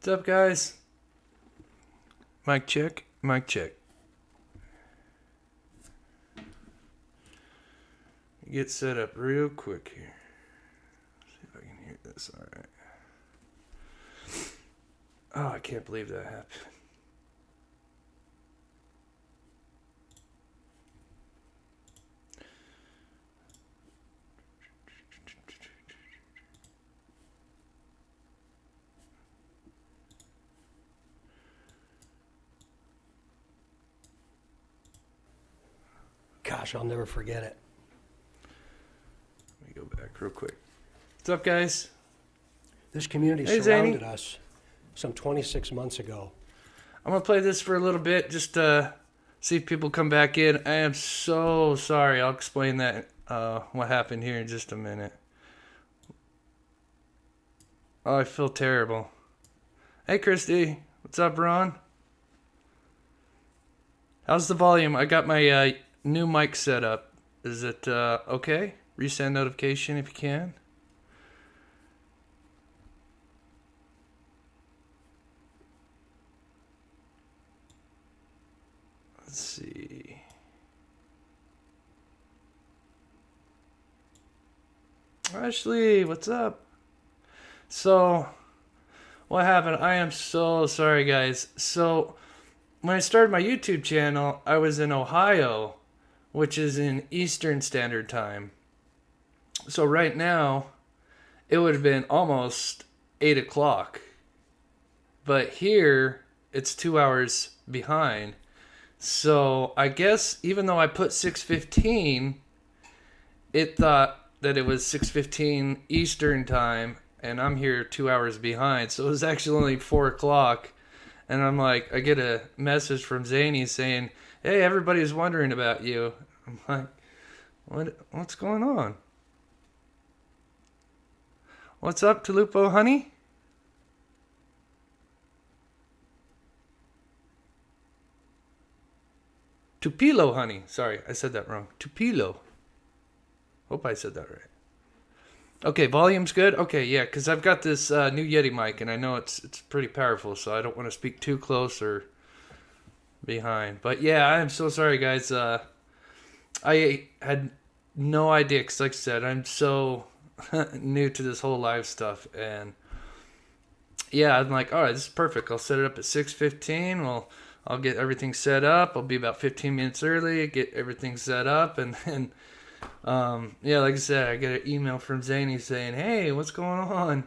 What's up, guys? Mic check. Mic check. Get set up real quick here. See if I can hear this. All right. Oh, I can't believe that happened. Gosh, I'll never forget it. Let me go back real quick. What's up, guys? This community surrounded us some 26 months ago. I'm going to play this for a little bit just to see if people come back in. I am so sorry. I'll explain that, what happened here in just a minute. Oh, I feel terrible. Hey, Christy. What's up, Ron? How's the volume? I got my new mic set up. Is it okay? Resend notification if you can. Let's see. Ashley, what's up? So, what happened? I am so sorry, guys. So, when I started my YouTube channel, I was in Ohio, which is in Eastern Standard Time. So right now, it would have been almost 8 o'clock. But here, it's 2 hours behind. So I guess even though I put 6:15, it thought that it was 6:15 Eastern Time, and I'm here 2 hours behind. So it was actually only 4 o'clock. And I'm like, I get a message from Zany saying, hey, everybody's wondering about you. I'm like, what's going on? What's up, Tulupo, honey? Tupilo, honey. Sorry, I said that wrong. Tupilo. Hope I said that right. Okay, volume's good? Okay, yeah, because I've got this new Yeti mic, and I know it's pretty powerful, so I don't want to speak too close or behind. But yeah, I'm so sorry, guys. I had no idea, because like I said, I'm so new to this whole live stuff, and yeah, I'm like, all right, this is perfect. I'll set it up at 6:15. Well, I'll get everything set up. I'll be about 15 minutes early, get everything set up, and then yeah, like I said, I get an email from Zany saying, hey, what's going on?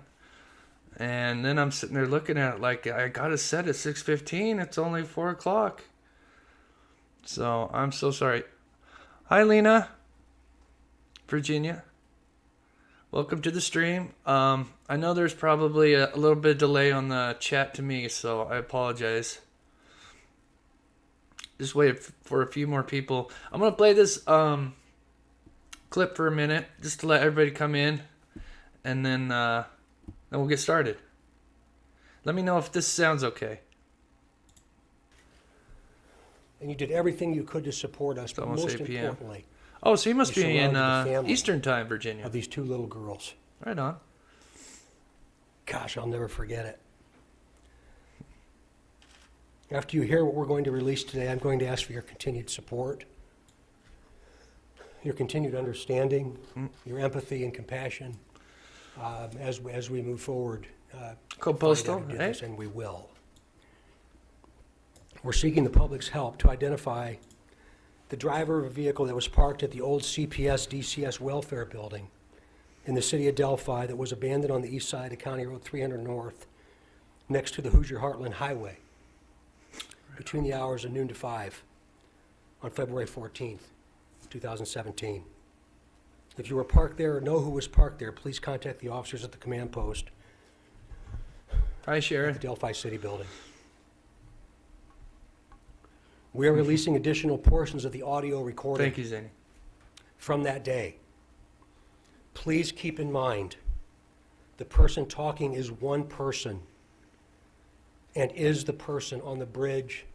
And then I'm sitting there looking at it like, I got it set at 6:15. It's only 4 o'clock. So I'm so sorry. Hi, Lena. Virginia. Welcome to the stream. I know there's probably a little bit of delay on the chat to me, so I apologize. Just wait for a few more people. I'm going to play this clip for a minute just to let everybody come in, and then we'll get started. Let me know if this sounds okay. And you did everything you could to support us, but most 8 p.m. importantly, Oh, so you must you be in surrounded the family Eastern Time, Virginia. of these two little girls. Right on. Gosh, I'll never forget it. After you hear what we're going to release today, I'm going to ask for your continued support, your continued understanding, your empathy and compassion as we move forward. Co-postal, right? And we will. We're seeking the public's help to identify the driver of a vehicle that was parked at the old CPS DCS welfare building in the city of Delphi that was abandoned on the east side of County Road 300 North next to the Hoosier Heartland Highway between the hours of noon to 5 on February 14th, 2017. If you were parked there or know who was parked there, please contact the officers at the command post. Hi, Sharon. At the Delphi City Building. We are releasing additional portions of the audio recording. Thank you, Zany. From that day. Please keep in mind, the person talking is one person and is the person on the bridge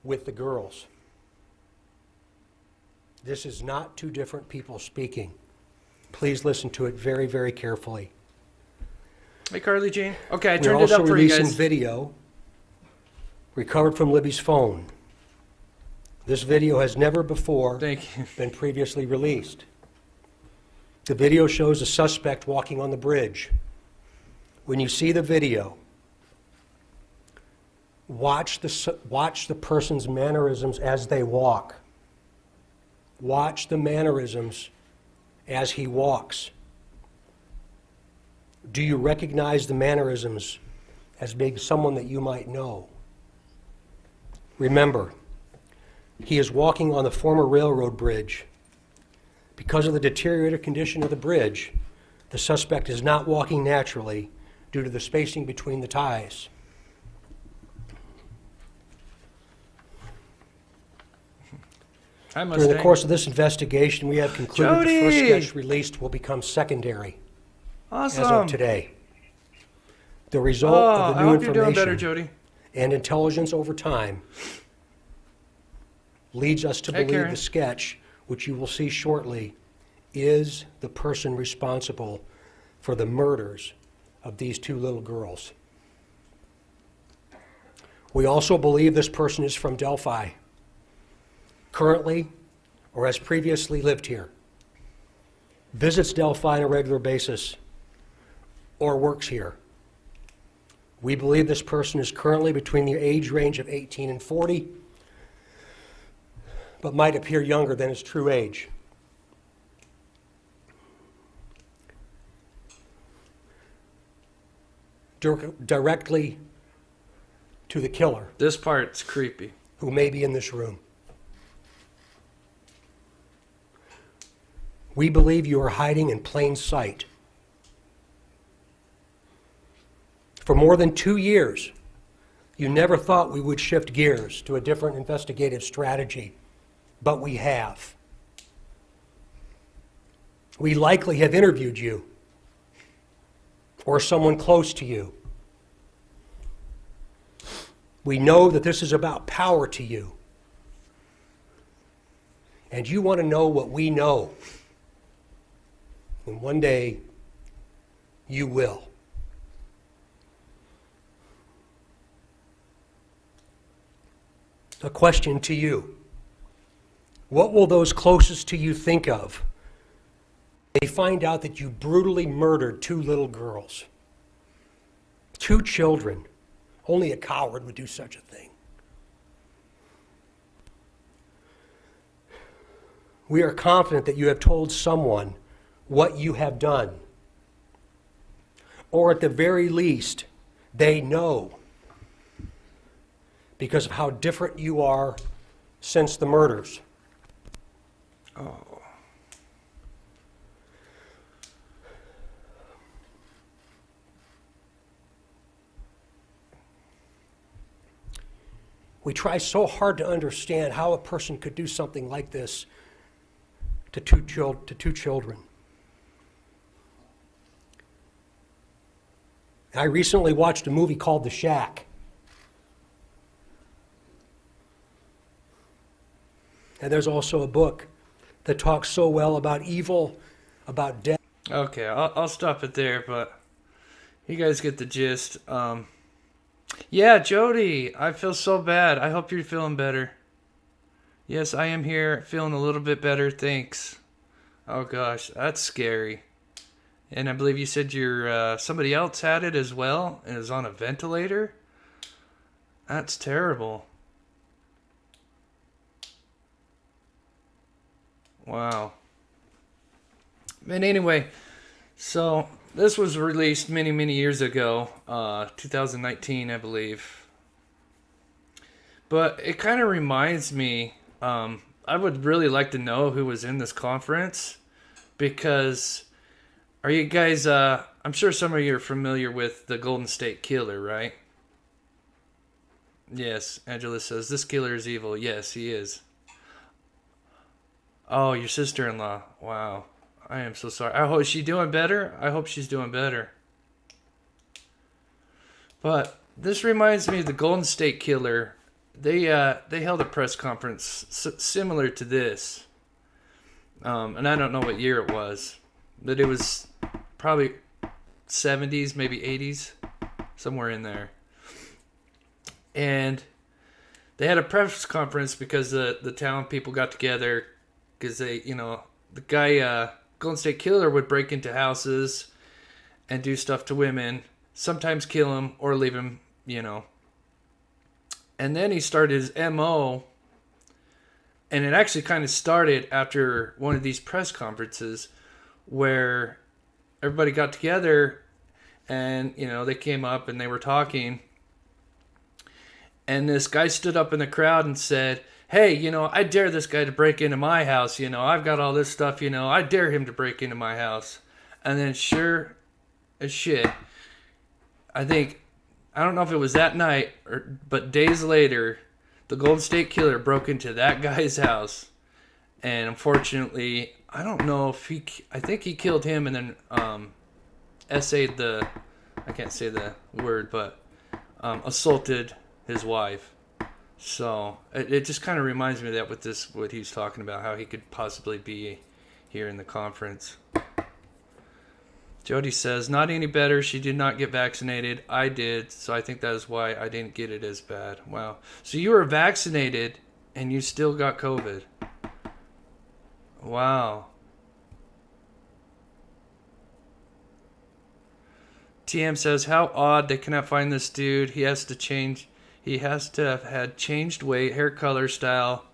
with the girls. This is not two different people speaking. Please listen to it very, very carefully. Hey, Carly Jean. Okay, I We're turned it also up for you releasing guys. video recovered from Libby's phone. This video has never before Thank you. been previously released. The video shows a suspect walking on the bridge. When you see the video, watch the person's mannerisms as they walk. Watch the mannerisms as he walks. Do you recognize the mannerisms as being someone that you might know? Remember, he is walking on the former railroad bridge. Because of the deteriorated condition of the bridge, the suspect is not walking naturally due to the spacing between the ties. Hi, During the Mustang. course of this investigation, we have concluded the first Jody! sketch released will become secondary Awesome. as of today. The result Oh, of the I new hope you're doing better, information Jody. and intelligence over time leads us to Hey, believe Karen. the sketch, which you will see shortly, is the person responsible for the murders of these two little girls. We also believe this person is from Delphi, currently or has previously lived here, visits Delphi on a regular basis, or works here. We believe this person is currently between the age range of 18 and 40, but might appear younger than his true age. Directly to the killer, This part's creepy. who may be in this room. We believe you are hiding in plain sight. For more than 2 years, you never thought we would shift gears to a different investigative strategy, but we have. We likely have interviewed you or someone close to you. We know that this is about power to you, and you want to know what we know. And one day, you will. A question to you. What will those closest to you think of when they find out that you brutally murdered two little girls? 2 children. Only a coward would do such a thing. We are confident that you have told someone what you have done. Or at the very least, they know because of how different you are since the murders. Oh. We try so hard to understand how a person could do something like this to two children. I recently watched a movie called The Shack. And there's also a book that talks so well about evil, about death. Okay, I'll stop it there, but you guys get the gist. Yeah, Jody, I feel so bad. I hope you're feeling better. Yes, I am here, feeling a little bit better, thanks. Oh gosh, that's scary. And I believe you said your somebody else had it as well and is on a ventilator? That's terrible. Wow. And anyway, so this was released many, many years ago, 2019, I believe. But it kind of reminds me, I would really like to know who was in this conference, because are you guys, I'm sure some of you are familiar with the Golden State Killer, right? Yes, Angela says, this killer is evil. Yes, he is. Oh, your sister-in-law. Wow. I am so sorry. I hope is she doing better. I hope she's doing better. But this reminds me of the Golden State Killer. They held a press conference similar to this. And I don't know what year it was, but it was probably 70s, maybe 80s, somewhere in there. And they had a press conference because the town people got together because they, the guy, Golden State Killer, would break into houses and do stuff to women, sometimes kill him or leave him, And then he started his MO, and it actually kind of started after one of these press conferences where everybody got together and, they came up and they were talking. And this guy stood up in the crowd and said, hey, I dare this guy to break into my house. I've got all this stuff, I dare him to break into my house. And then sure as shit, I don't know if it was that night, but days later, the Golden State Killer broke into that guy's house. And unfortunately, I don't know if I think he killed him and then essayed I can't say the word, but assaulted his wife. So it just kind of reminds me of that with what he's talking about, how he could possibly be here in the conference. Jody says, not any better. She did not get vaccinated. I did, so I think that is why I didn't get it as bad. Wow. So you were vaccinated and you still got COVID. Wow. TM says, how odd they cannot find this dude. He has to have had changed weight, hair color, style,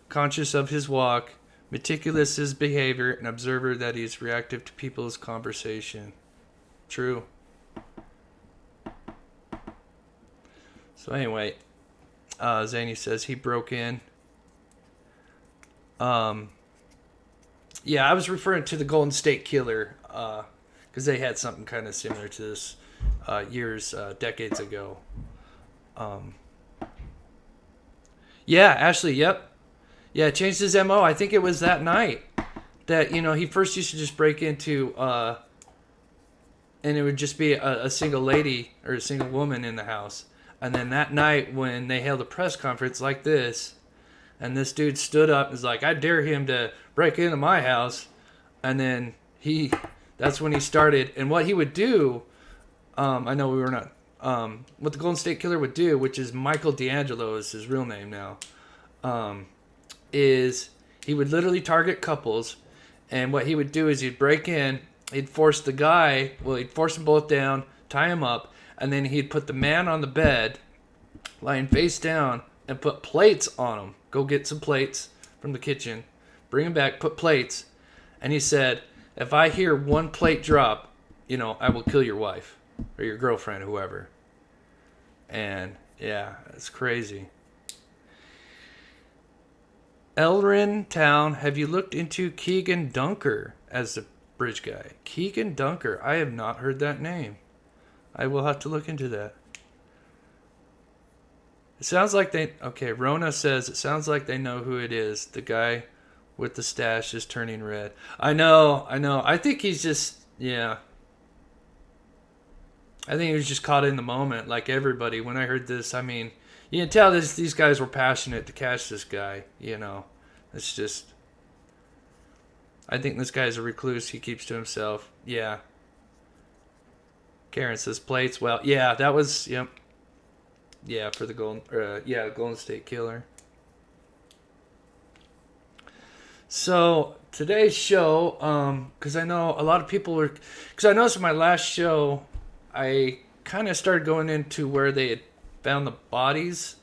conscious of his walk, meticulous his behavior, and observer that he is reactive to people's conversation. True. So anyway, Zany says he broke in. Yeah, I was referring to the Golden State Killer because they had something kind of similar to this decades ago. Yeah, Ashley, yep. Yeah, changed his MO. I think it was that night that, he first used to just break into, and it would just be a single lady or a single woman in the house. And then that night when they held a press conference like this, and this dude stood up and was like, I dare him to break into my house. And then that's when he started. And what he would do, I know we were not, what the Golden State Killer would do, which is Michael D'Angelo is his real name now, is he would literally target couples, and what he would do is he'd break in, he'd force them both down, tie them up, and then he'd put the man on the bed, lying face down, and put plates on him. Go get some plates from the kitchen, bring them back, put plates, and he said, if I hear one plate drop, I will kill your wife or your girlfriend, whoever. And yeah, it's crazy. Elrin Town, have you looked into Keegan Dunker as the bridge guy? Keegan Dunker, I have not heard that name. I will have to look into that. It sounds like Rona says it sounds like they know who it is. The guy with the stash is turning red. I know. I think he's just, yeah. I think he was just caught in the moment, like everybody. When I heard this, you can tell these guys were passionate to catch this guy, It's just, I think this guy's a recluse. He keeps to himself. Yeah. Karen says plates. Well, yeah, that was, yep. Yeah, for the Golden State Killer. So today's show, because I know a lot of people were, because I noticed in my last show, I kind of started going into where they had found the bodies,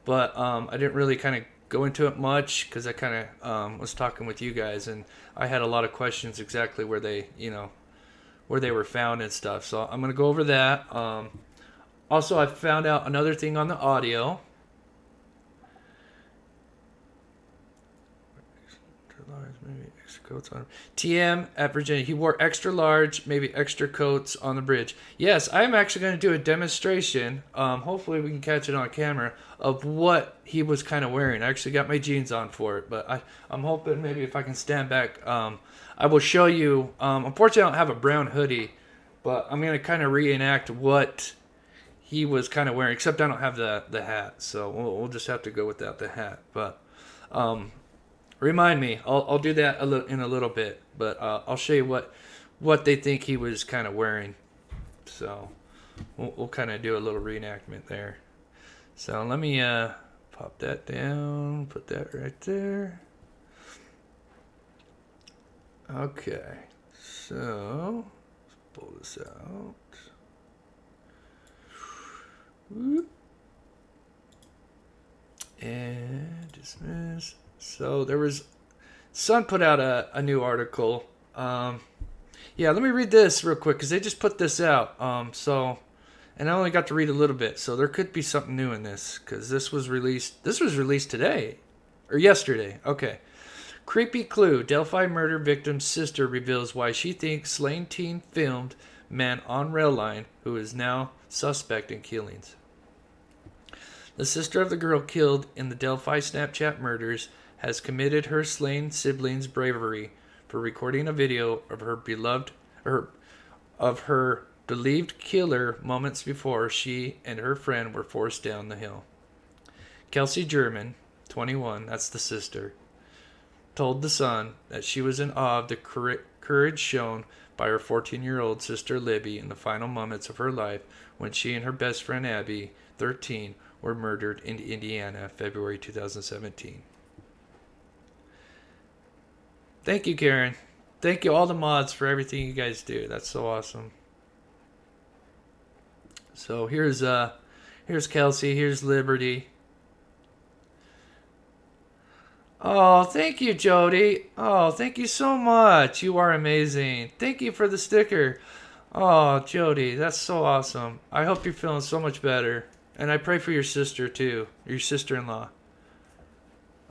but I didn't really kind of go into it much because I kind of was talking with you guys, and I had a lot of questions exactly where they were found and stuff. So I'm gonna go over that. Also, I found out another thing on the audio. Maybe extra coats on him. TM at Virginia. He wore extra large, maybe extra coats on the bridge. Yes, I'm actually going to do a demonstration. Hopefully we can catch it on camera of what he was kind of wearing. I actually got my jeans on for it, but I'm hoping maybe if I can stand back, I will show you. Unfortunately, I don't have a brown hoodie, but I'm going to kind of reenact what he was kind of wearing, except I don't have the hat, so we'll just have to go without the hat. But remind me, I'll do that in a little bit, but I'll show you what they think he was kind of wearing. So we'll kind of do a little reenactment there. So let me pop that down, put that right there. Okay, so let's pull this out. Whoop. And dismiss. So there was, Sun put out a new article. Yeah, let me read this real quick because they just put this out. And I only got to read a little bit, so there could be something new in this because this was released. This was released today or yesterday. Okay. Creepy clue: Delphi murder victim's sister reveals why she thinks slain teen filmed man on rail line, who is now suspect in killings. The sister of the girl killed in the Delphi Snapchat murders has committed her slain siblings' bravery for recording a video of her believed killer moments before she and her friend were forced down the hill. Kelsey German, 21, that's the sister, told The Sun that she was in awe of the courage shown by her 14-year-old sister Libby in the final moments of her life when she and her best friend Abby, 13, were murdered in Indiana, February 2017. Thank you, Karen. Thank you all the mods for everything you guys do. That's so awesome. So here's Kelsey, here's Liberty. Oh, thank you, Jody. Oh, thank you so much. You are amazing. Thank you for the sticker. Oh, Jody, that's so awesome. I hope you're feeling so much better. And I pray for your sister, too. Your sister-in-law.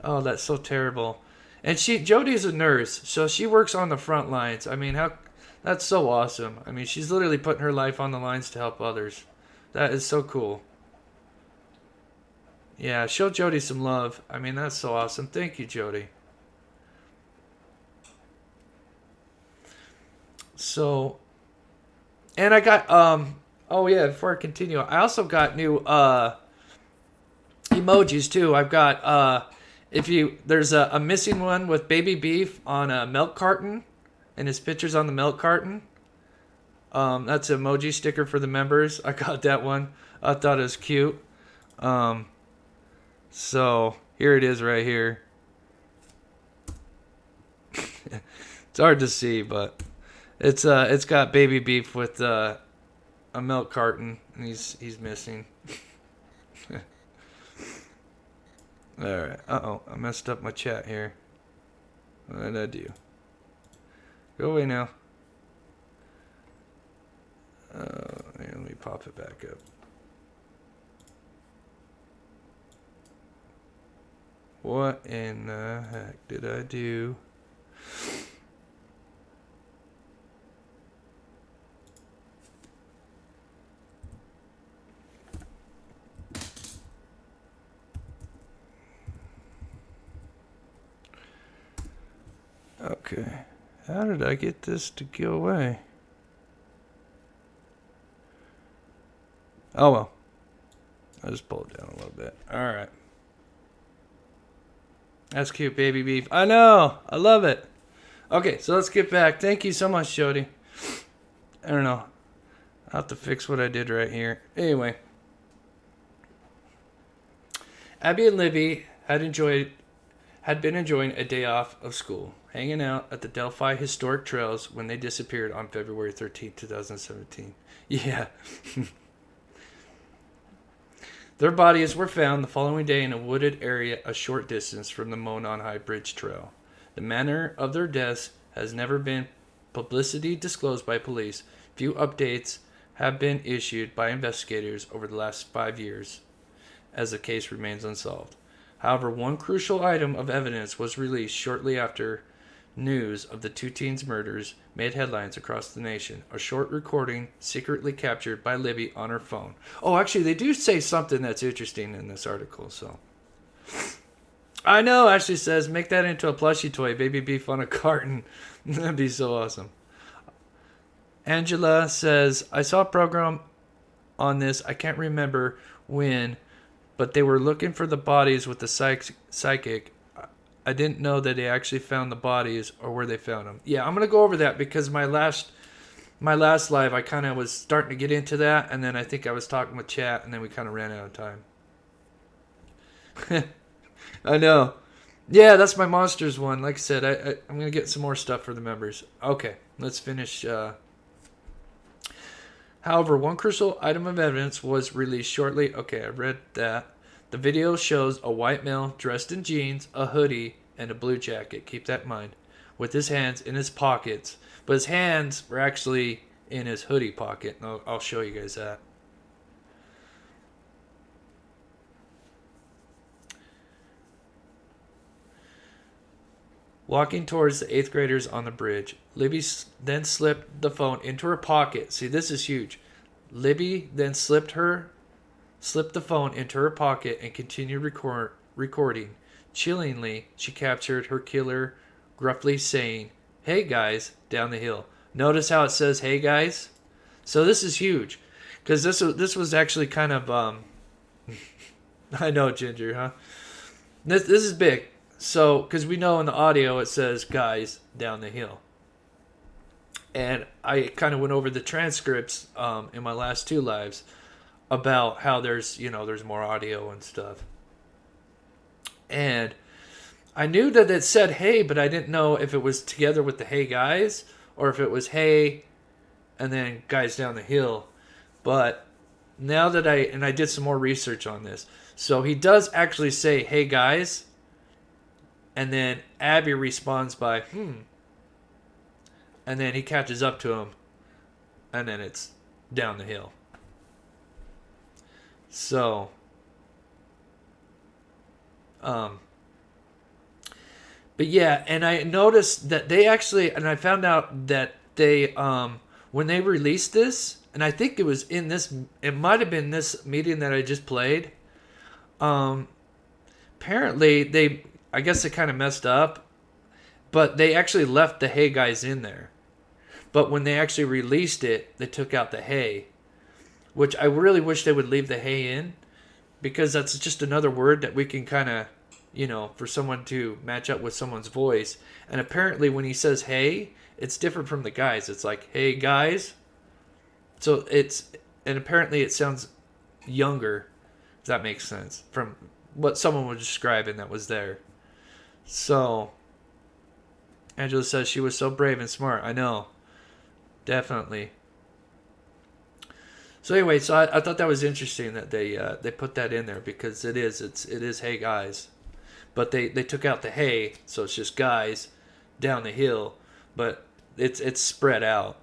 Oh, that's so terrible. And Jody's a nurse, so she works on the front lines. I mean, that's so awesome. I mean, she's literally putting her life on the lines to help others. That is so cool. Yeah, show Jody some love. I mean, that's so awesome. Thank you, Jody. So, and I got, oh yeah, before I continue, I also got new emojis too. I've got, there's a missing one with baby beef on a milk carton, and his picture's on the milk carton. That's an emoji sticker for the members. I got that one. I thought it was cute. So here it is right here. It's hard to see, but it's got baby beef with a milk carton, and he's missing. All right. Uh-oh, I messed up my chat here. What did I do? Go away now. Here, let me pop it back up. What in the heck did I do? Okay. How did I get this to go away? Oh well. I'll just pull it down a little bit. Alright. That's cute, baby beef. I know. I love it. Okay, so let's get back. Thank you so much, Jody. I don't know. I'll have to fix what I did right here. Anyway. Abby and Libby had been enjoying a day off of school, hanging out at the Delphi Historic Trails when they disappeared on February 13, 2017. Yeah. Their bodies were found the following day in a wooded area a short distance from the Monon High Bridge Trail. The manner of their deaths has never been publicly disclosed by police. Few updates have been issued by investigators over the last 5 years, as the case remains unsolved. However, one crucial item of evidence was released shortly after news of the two teens' murders made headlines across the nation. A short recording secretly captured by Libby on her phone. Oh, actually, they do say something that's interesting in this article, so. I know, Ashley says, make that into a plushie toy, baby beef on a carton. That'd be so awesome. Angela says, I saw a program on this, I can't remember when, but they were looking for the bodies with the psychic. I didn't know that they actually found the bodies or where they found them. Yeah, I'm going to go over that because my last my last live, I kind of was starting to get into that, and then I think I was talking with chat, and then we kind of ran out of time. I know. Yeah, that's my monsters one. Like I said, I'm going to get some more stuff for the members. Okay, let's finish. However, one crucial item of evidence was released shortly. Okay, I read that. The video shows a white male dressed in jeans, a hoodie, and a blue jacket. Keep that in mind. With his hands in his pockets. But his hands were actually in his hoodie pocket. And I'll show you guys that. Walking towards the 8th graders on the bridge, Libby then slipped the phone into her pocket. See, this is huge. Libby then slipped the phone into her pocket and continued recording. Chillingly, she captured her killer gruffly saying, "Hey guys," down the hill. Notice how it says, "Hey guys"? So this is huge. Because this was actually kind of, I know, Ginger, huh? This is big. So, because we know in the audio it says "guys" down the hill. And I kind of went over the transcripts in my last 2 lives about how there's more audio and stuff. And I knew that it said "hey," but I didn't know if it was together with the "hey guys" or if it was "hey" and then "guys down the hill." But now that I did some more research on this. So he does actually say "hey guys." And then Abby responds by, And then he catches up to him. And then it's down the hill. So, but yeah, and I noticed that they actually, and I found out that they, when they released this, and I think it was in this, it might have been this meeting that I just played. Apparently I guess they kind of messed up, but they actually left the "hey guys" in there. But when they actually released it, they took out the "hey," which I really wish they would leave the "hey" in, because that's just another word that we can kind of, for someone to match up with someone's voice. And apparently when he says "hey," it's different from the guys. It's like "hey guys." So and apparently it sounds younger, if that makes sense, from what someone was describing that was there. So, Angela says she was so brave and smart. I know. Definitely. So anyway, so I thought that was interesting that they put that in there, because it is "hey guys." But they took out the "hey," so it's just "guys" down the hill, but it's spread out.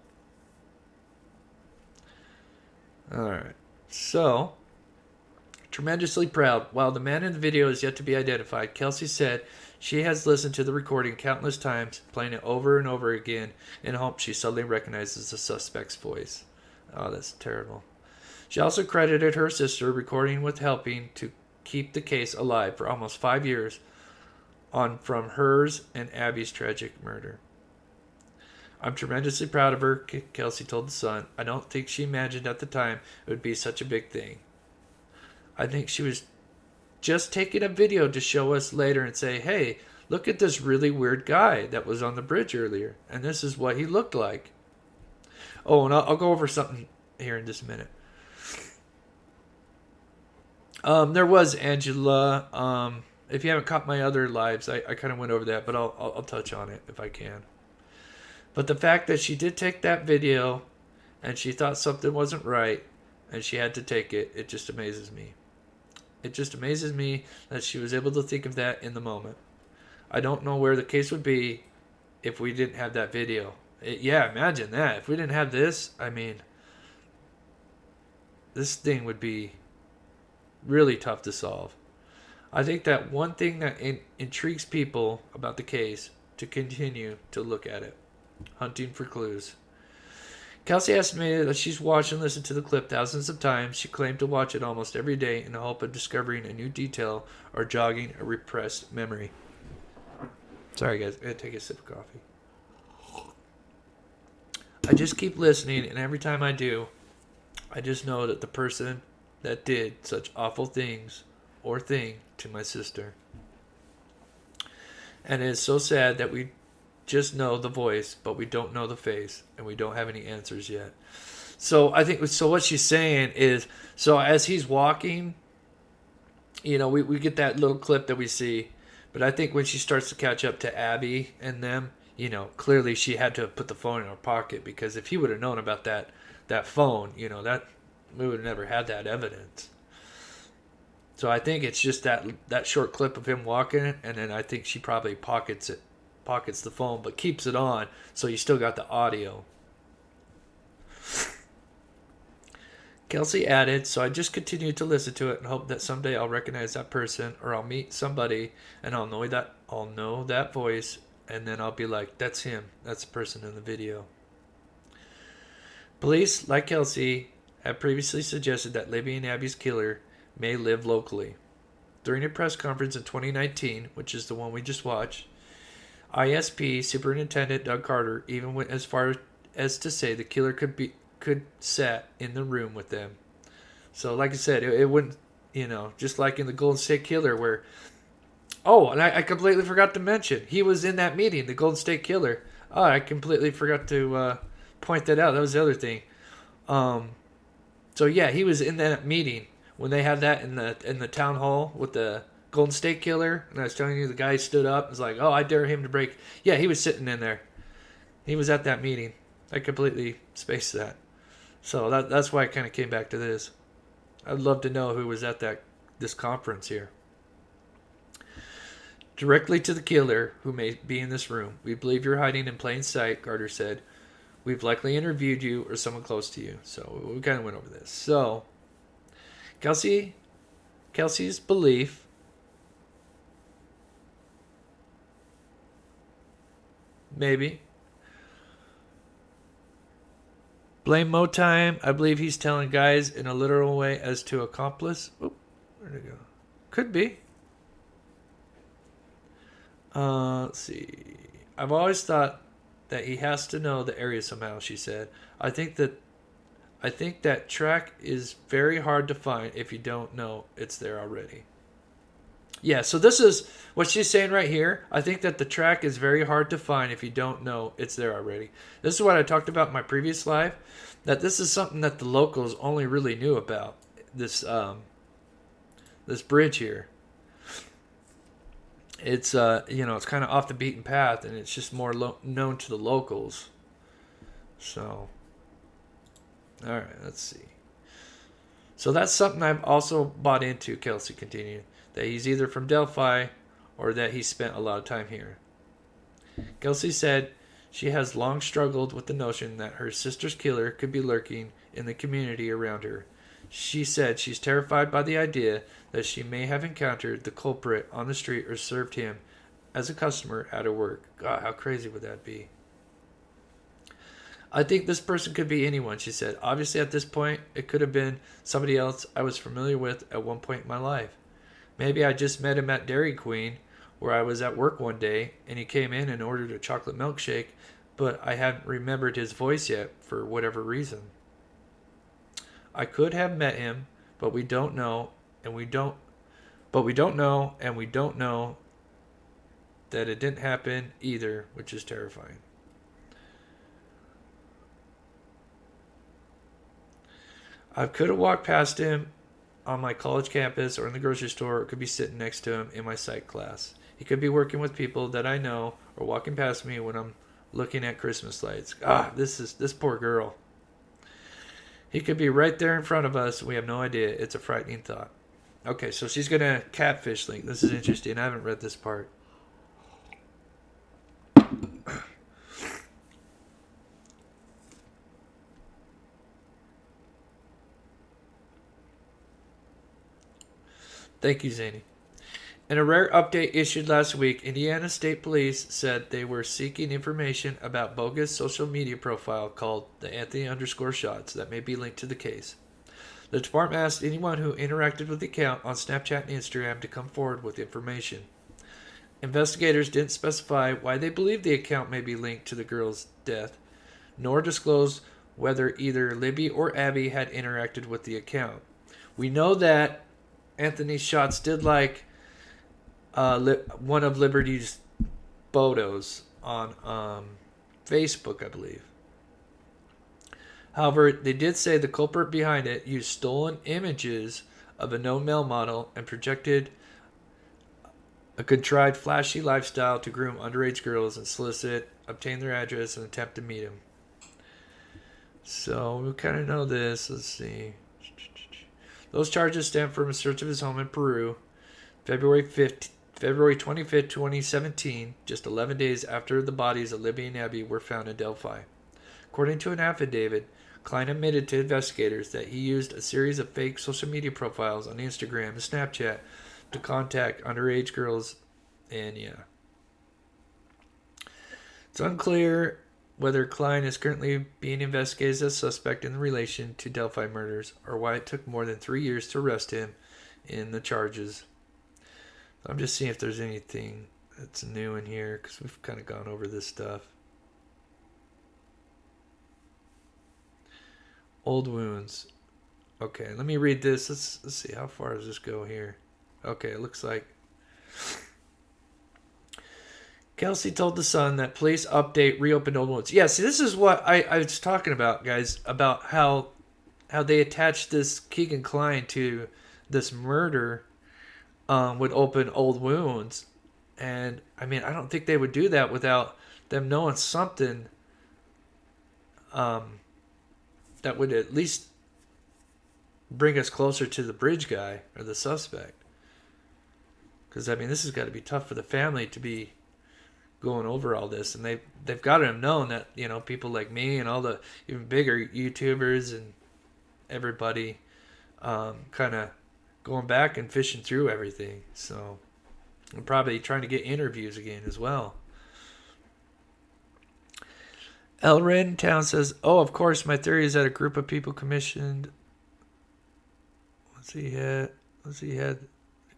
Alright. So, tremendously proud. While the man in the video is yet to be identified, Kelsey said she has listened to the recording countless times, playing it over and over again in hopes she suddenly recognizes the suspect's voice. Oh, that's terrible. She also credited her sister recording with helping to keep the case alive for almost 5 years on from hers and Abby's tragic murder. "I'm tremendously proud of her," Kelsey told The Sun. "I don't think she imagined at the time it would be such a big thing. I think she was just taking a video to show us later and say, hey, look at this really weird guy that was on the bridge earlier, and this is what he looked like." Oh, and I'll go over something here in just a minute. There was Angela. If you haven't caught my other lives, I kind of went over that, but I'll touch on it if I can. But the fact that she did take that video and she thought something wasn't right and she had to take it, it just amazes me. It just amazes me that she was able to think of that in the moment. I don't know where the case would be if we didn't have that video. Yeah, imagine that. If we didn't have this, I mean, this thing would be really tough to solve. I think that one thing that intrigues people about the case to continue to look at it. Hunting for clues. Kelsey estimated that she's watched and listened to the clip thousands of times. She claimed to watch it almost every day in the hope of discovering a new detail or jogging a repressed memory. Sorry guys, I gotta take a sip of coffee. I just keep listening, and every time I do, I just know that the person that did such awful things or thing to my sister. And it is so sad that we just know the voice, but we don't know the face, and we don't have any answers yet. So I think so. What she's saying is, so as he's walking, we get that little clip that we see, but I think when she starts to catch up to Abby and them, clearly she had to have put the phone in her pocket, because if he would have known about that phone, that we would have never had that evidence. So I think it's just that short clip of him walking, and then I think she probably pockets the phone, but keeps it on, so you still got the audio. Kelsey added, so I just continue to listen to it and hope that someday I'll recognize that person, or I'll meet somebody and I'll know that voice, and then I'll be like, that's him. That's the person in the video. Police, like Kelsey, have previously suggested that Libby and Abby's killer may live locally. During a press conference in 2019, which is the one we just watched, ISP Superintendent Doug Carter even went as far as to say the killer could sat in the room with them. So like I said, it wouldn't, just like in the Golden State Killer where, and I completely forgot to mention, he was in that meeting, the Golden State Killer. Oh, I completely forgot to point that out. That was the other thing. So yeah, he was in that meeting when they had that in the town hall with the Golden State Killer, and I was telling you the guy stood up and was like, I dare him to break. Yeah, he was sitting in there. He was at that meeting. I completely spaced that. So that's why I kind of came back to this. I'd love to know who was at this conference here. Directly to the killer who may be in this room. We believe you're hiding in plain sight, Carter said. We've likely interviewed you or someone close to you. So we kind of went over this. So Kelsey's belief maybe. Blame Mo time. I believe he's telling guys in a literal way as to accomplice. Oop, where'd it go? Could be. Let's see. I've always thought that he has to know the area somehow, she said. I think that track is very hard to find if you don't know it's there already. Yeah, so this is what she's saying right here. I think that the track is very hard to find if you don't know it's there already. This is what I talked about in my previous live, that this is something that the locals only really knew about, this bridge here. It's it's kind of off the beaten path, and it's just more known to the locals. So, all right, let's see. So that's something I've also bought into, Kelsey continued, that he's either from Delphi or that he spent a lot of time here. Kelsey said she has long struggled with the notion that her sister's killer could be lurking in the community around her. She said she's terrified by the idea that she may have encountered the culprit on the street or served him as a customer at her work. God, how crazy would that be? I think this person could be anyone, she said. Obviously, at this point, it could have been somebody else I was familiar with at one point in my life. Maybe I just met him at Dairy Queen, where I was at work one day, and he came in and ordered a chocolate milkshake, but I hadn't remembered his voice yet for whatever reason. I could have met him, but we don't know, and we don't know that it didn't happen either, which is terrifying. I could have walked past him on my college campus or in the grocery store, or could be sitting next to him in my psych class. He could be working with people that I know or walking past me when I'm looking at Christmas lights. This poor girl. He could be right there in front of us. We have no idea. It's a frightening thought. Okay, so she's going to catfish link. This is interesting. I haven't read this part. Thank you, Zany. In a rare update issued last week, Indiana State Police said they were seeking information about bogus social media profile called the Anthony_Shots that may be linked to the case. The department asked anyone who interacted with the account on Snapchat and Instagram to come forward with information. Investigators didn't specify why they believe the account may be linked to the girl's death, nor disclose whether either Libby or Abby had interacted with the account. We know that Anthony Shots did like one of Liberty's photos on Facebook, I believe. However, they did say the culprit behind it used stolen images of a known male model and projected a contrived, flashy lifestyle to groom underage girls and solicit, obtain their address, and attempt to meet him. So we kind of know this. Let's see. Those charges stem from a search of his home in Peru, February 25th, 2017, just 11 days after the bodies of Libby and Abby were found in Delphi. According to an affidavit, Kylen admitted to investigators that he used a series of fake social media profiles on Instagram and Snapchat to contact underage girls, and yeah. It's unclear whether Kylen is currently being investigated as a suspect in relation to Delphi murders or why it took more than 3 years to arrest him in the charges. I'm just seeing if there's anything that's new in here because we've kind of gone over this stuff. Old wounds. Okay, let me read this. Let's see, how far does this go here? Okay, it looks like Kelsey told the Sun that police update reopened old wounds. Yeah, see, this is what I was talking about, guys, about how they attached this Keegan Kylen to this murder would open old wounds. And, I mean, I don't think they would do that without them knowing something that would at least bring us closer to the bridge guy or the suspect. Because, I mean, this has got to be tough for the family to be going over all this. And they've got to have known that, you know, people like me and all the even bigger YouTubers and everybody kind of going back and fishing through everything. So I'm probably trying to get interviews again as well. El Red Town says, oh, of course, my theory is that a group of people commissioned. What's he had?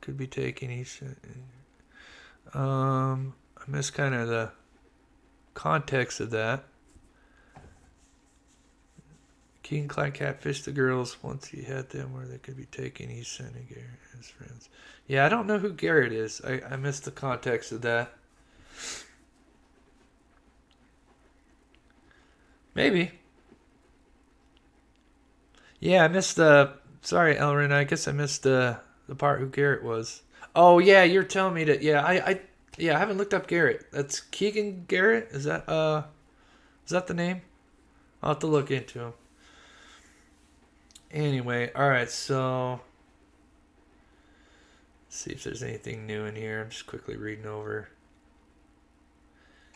Could be taking. I missed kind of the context of that. Keegan Kylen catfished the girls once he had them where they could be taken. He sent Garrett and his friends. Yeah, I don't know who Garrett is. I missed the context of that. Maybe. Yeah, I missed the... Sorry, Elrin. I guess I missed the part who Garrett was. Oh, yeah, you're telling me that... Yeah, I haven't looked up Garrett. That's Keegan Garrett? Is that the name? I'll have to look into him. Anyway, alright, so... Let's see if there's anything new in here. I'm just quickly reading over.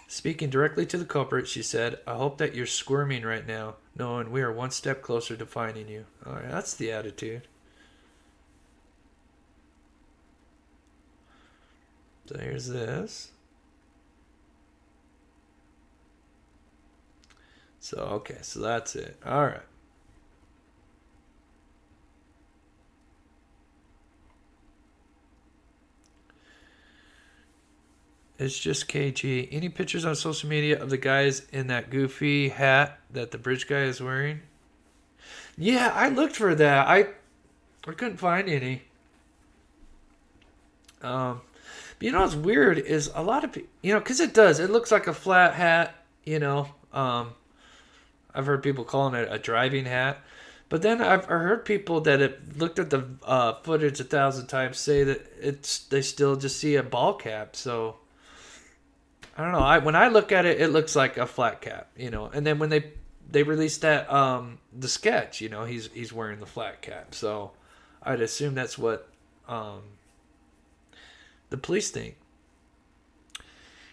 Speaking directly to the culprit, she said, I hope that you're squirming right now, knowing we are one step closer to finding you. Alright, that's the attitude. So here's this. So, okay, so that's it. Alright. It's just KG. Any pictures on social media of the guys in that goofy hat that the bridge guy is wearing? Yeah, I looked for that. I couldn't find any. But you know what's weird is a lot of people, you know, because it does. It looks like a flat hat, you know. I've heard people calling it a driving hat. But then I've heard people that have looked at the footage 1,000 times say that they still just see a ball cap. So I don't know. When I look at it, it looks like a flat cap, you know. And then when they released that the sketch, you know, he's wearing the flat cap. So I'd assume that's what the police think.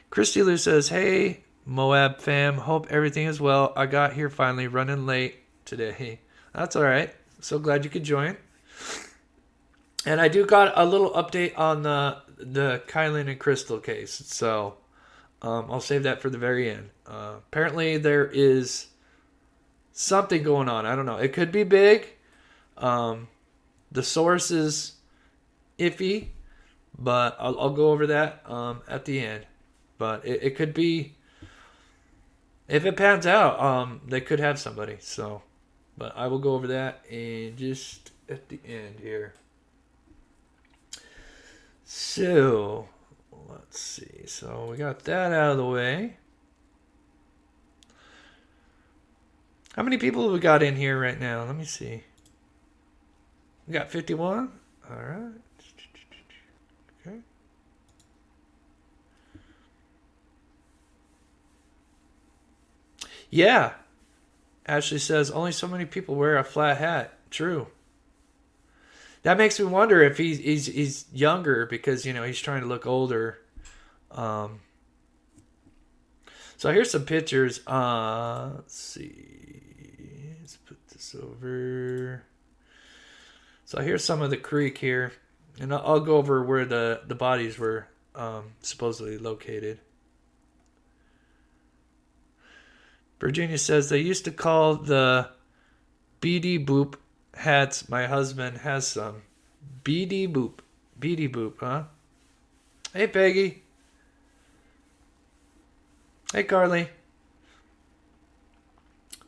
Christy Lou says, hey, Moab fam, hope everything is well. I got here finally, running late today. That's all right. So glad you could join. And I do got a little update on the Kylen and Crystal case. So I'll save that for the very end. Apparently there is something going on. I don't know. It could be big. The source is iffy. But I'll go over that at the end. But it could be... If it pans out, they could have somebody. So... But I will go over that in just at the end here. So, let's see. So, we got that out of the way. How many people have we got in here right now? Let me see. We got 51. All right. Okay. Yeah. Ashley says only so many people wear a flat hat. True. That makes me wonder if he's younger because he's trying to look older. So here's some pictures. Let's see. Let's put this over. So here's some of the creek here, and I'll go over where the bodies were supposedly located. Virginia says they used to call the BD boop hats. My husband has some. BD boop. BD boop, huh? Hey, Peggy. Hey, Carly.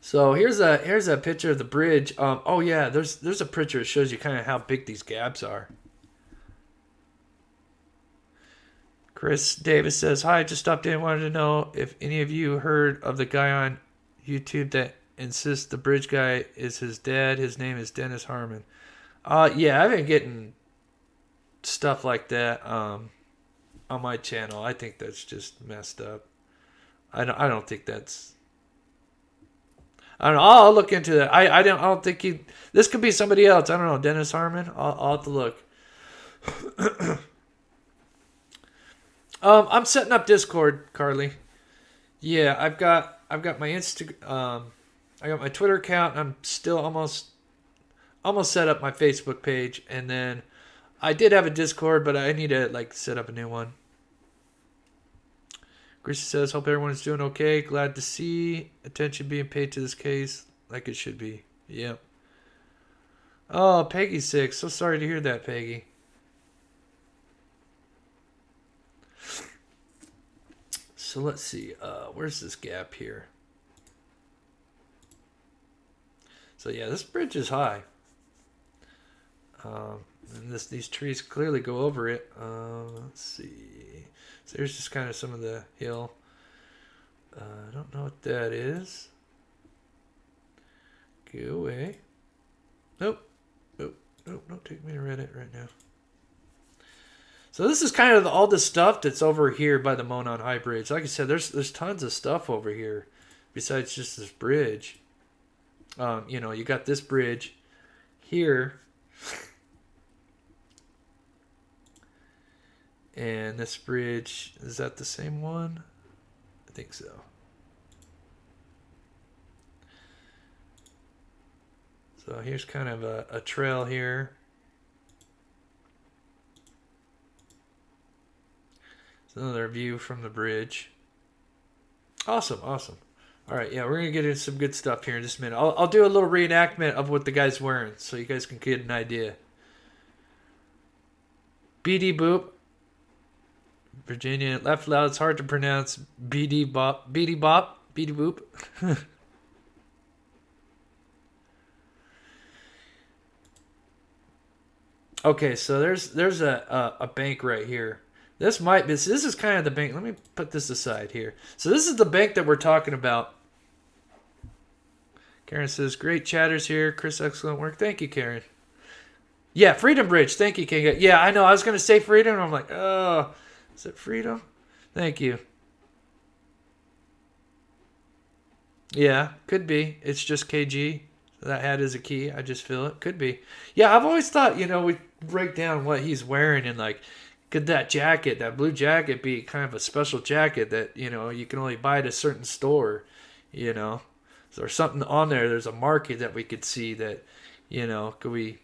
So here's a picture of the bridge. Oh yeah, there's a picture that shows you kind of how big these gaps are. Chris Davis says, hi, just stopped in. Wanted to know if any of you heard of the guy on YouTube that insists the bridge guy is his dad. His name is Dennis Harmon. Yeah, I've been getting stuff like that on my channel. I think that's just messed up. I don't think that's... I don't know. I'll look into that. I don't think he... This could be somebody else. I don't know. Dennis Harmon? I'll have to look. I'm setting up Discord, Carly. Yeah, I've got my I got my Twitter account. I'm still almost set up my Facebook page, and then I did have a Discord, but I need to set up a new one. Gracie says, hope everyone's doing okay. Glad to see attention being paid to this case like it should be. Yep. Oh, Peggy's sick. So sorry to hear that, Peggy. So let's see. Where's this gap here? So yeah, this bridge is high. And these trees clearly go over it. Let's see. So there's just kind of some of the hill. I don't know what that is. Go away. Nope. Nope. Nope. Don't take me to Reddit right now. So this is kind of all the stuff that's over here by the Monon High Bridge. Like I said, there's tons of stuff over here besides just this bridge. You got this bridge here. And this bridge, is that the same one? I think so. So here's kind of a trail here. It's another view from the bridge. Awesome. All right, yeah, we're going to get into some good stuff here in just a minute. I'll do a little reenactment of what the guy's wearing so you guys can get an idea. BD Boop. Virginia, laugh loud. It's hard to pronounce. BD Bop. BD Bop. BD Boop. Okay, so there's a bank right here. This is kind of the bank. Let me put this aside here. So this is the bank that we're talking about. Karen says, great chatters here. Chris, excellent work. Thank you, Karen. Yeah, Freedom Bridge. Thank you, King. Yeah, I know. I was going to say Freedom, and I'm like, oh, is it Freedom? Thank you. Yeah, could be. It's just KG. That hat is a key. I just feel it. Could be. Yeah, I've always thought, we break down what he's wearing and could that jacket, that blue jacket, be kind of a special jacket that, you can only buy at a certain store, So there's something on there. There's a market that we could see that, could we,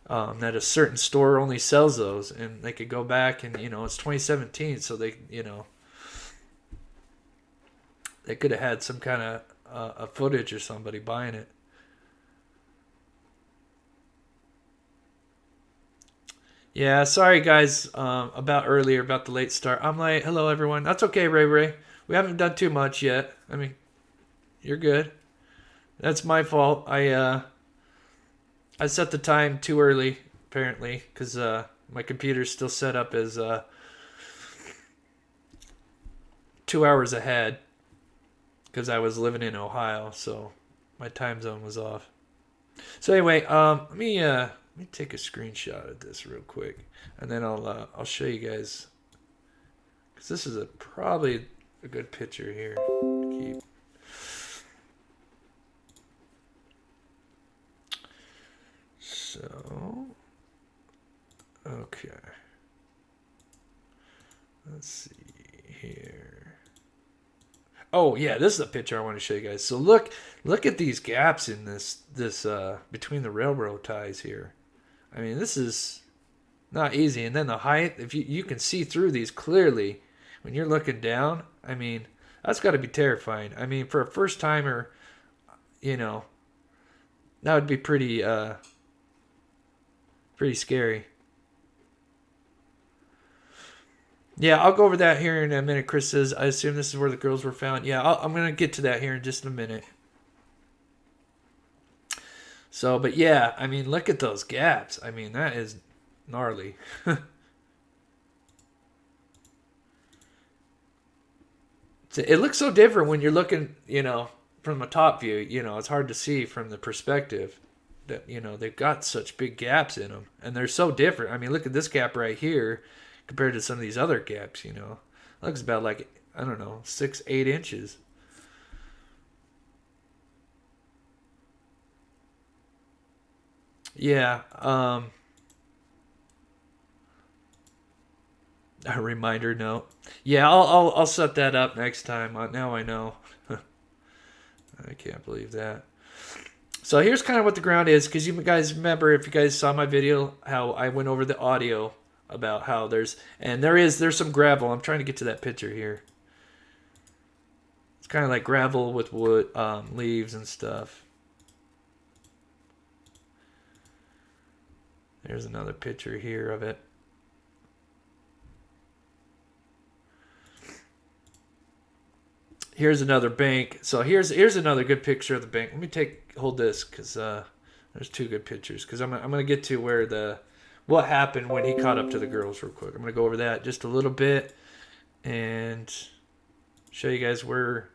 that a certain store only sells those, and they could go back and, it's 2017, so they, they could have had some kind of a footage or somebody buying it. Yeah, sorry guys about earlier, about the late start. I'm late. Hello everyone. That's okay, Ray Ray. We haven't done too much yet. I mean, you're good. That's my fault. I set the time too early, apparently, because my computer's still set up as 2 hours ahead. because I was living in Ohio, so my time zone was off. So anyway, let me take a screenshot of this real quick, and then I'll show you guys, because this is probably a good picture here to keep. So, okay. Let's see here. Oh yeah, this is a picture I want to show you guys. So look at these gaps in this between the railroad ties here. I mean, this is not easy. And then the height, if you can see through these clearly when you're looking down. I mean, that's got to be terrifying. I mean, for a first timer, that would be pretty scary. Yeah, I'll go over that here in a minute. Chris says, I assume this is where the girls were found. Yeah, I'm going to get to that here in just a minute. So, but yeah, I mean, look at those gaps. I mean, that is gnarly. It looks so different when you're looking, from a top view. It's hard to see from the perspective that, they've got such big gaps in them. And they're so different. I mean, look at this gap right here compared to some of these other gaps, It looks about like, 6-8 inches. Yeah. A reminder note. Yeah, I'll set that up next time. Now I know. I can't believe that. So here's kind of what the ground is, because you guys remember, if you guys saw my video, how I went over the audio about how there's some gravel. I'm trying to get to that picture here. It's kind of like gravel with wood, leaves and stuff. There's another picture here of it. Here's another bank. So here's another good picture of the bank. Let me hold this, because there's two good pictures. Because I'm gonna get to where what happened when he caught up to the girls real quick. I'm gonna go over that just a little bit and show you guys where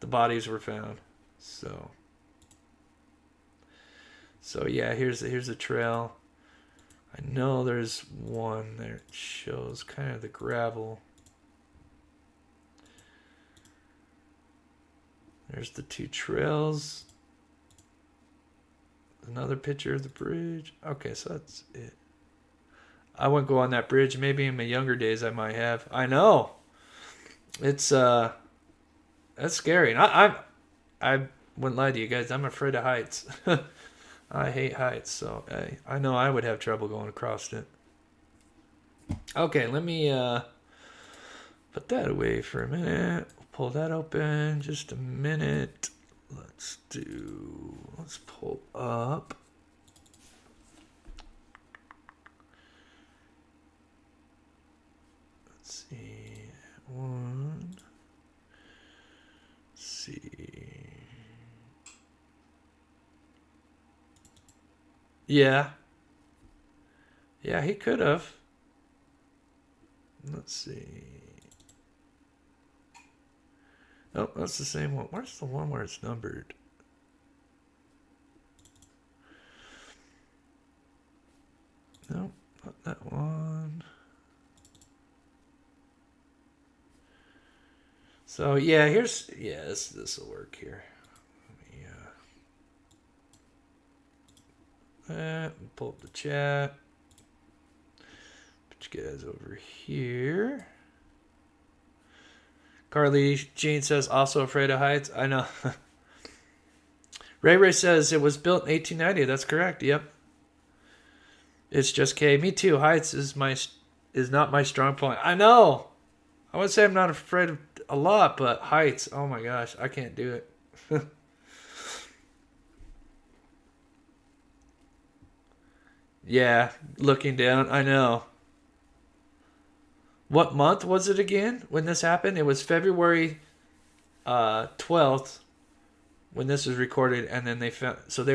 the bodies were found. So yeah, here's the trail. I know there's one there. It shows kind of the gravel. There's the two trails. Another picture of the bridge. Okay, so that's it. I wouldn't go on that bridge. Maybe in my younger days I might have. I know. It's that's scary. And I wouldn't lie to you guys. I'm afraid of heights. I hate heights, so I know I would have trouble going across it. Okay, let me put that away for a minute. Pull that open just a minute. Let's pull up. Let's see. Let's see. Yeah. Yeah, he could have. Let's see. Oh, that's the same one. Where's the one where it's numbered? No, not that one. So yeah, this will work here. Let me pull up the chat. Put you guys over here. Carly Jean says, also afraid of heights. I know. Ray says it was built in 1890. That's correct. Yep. It's just K. Me too. Heights is not my strong point. I know. I would say I'm not afraid of a lot, but heights, oh my gosh, I can't do it. Yeah, looking down, I know. What month was it again when this happened? It was February 12th when this was recorded, and then they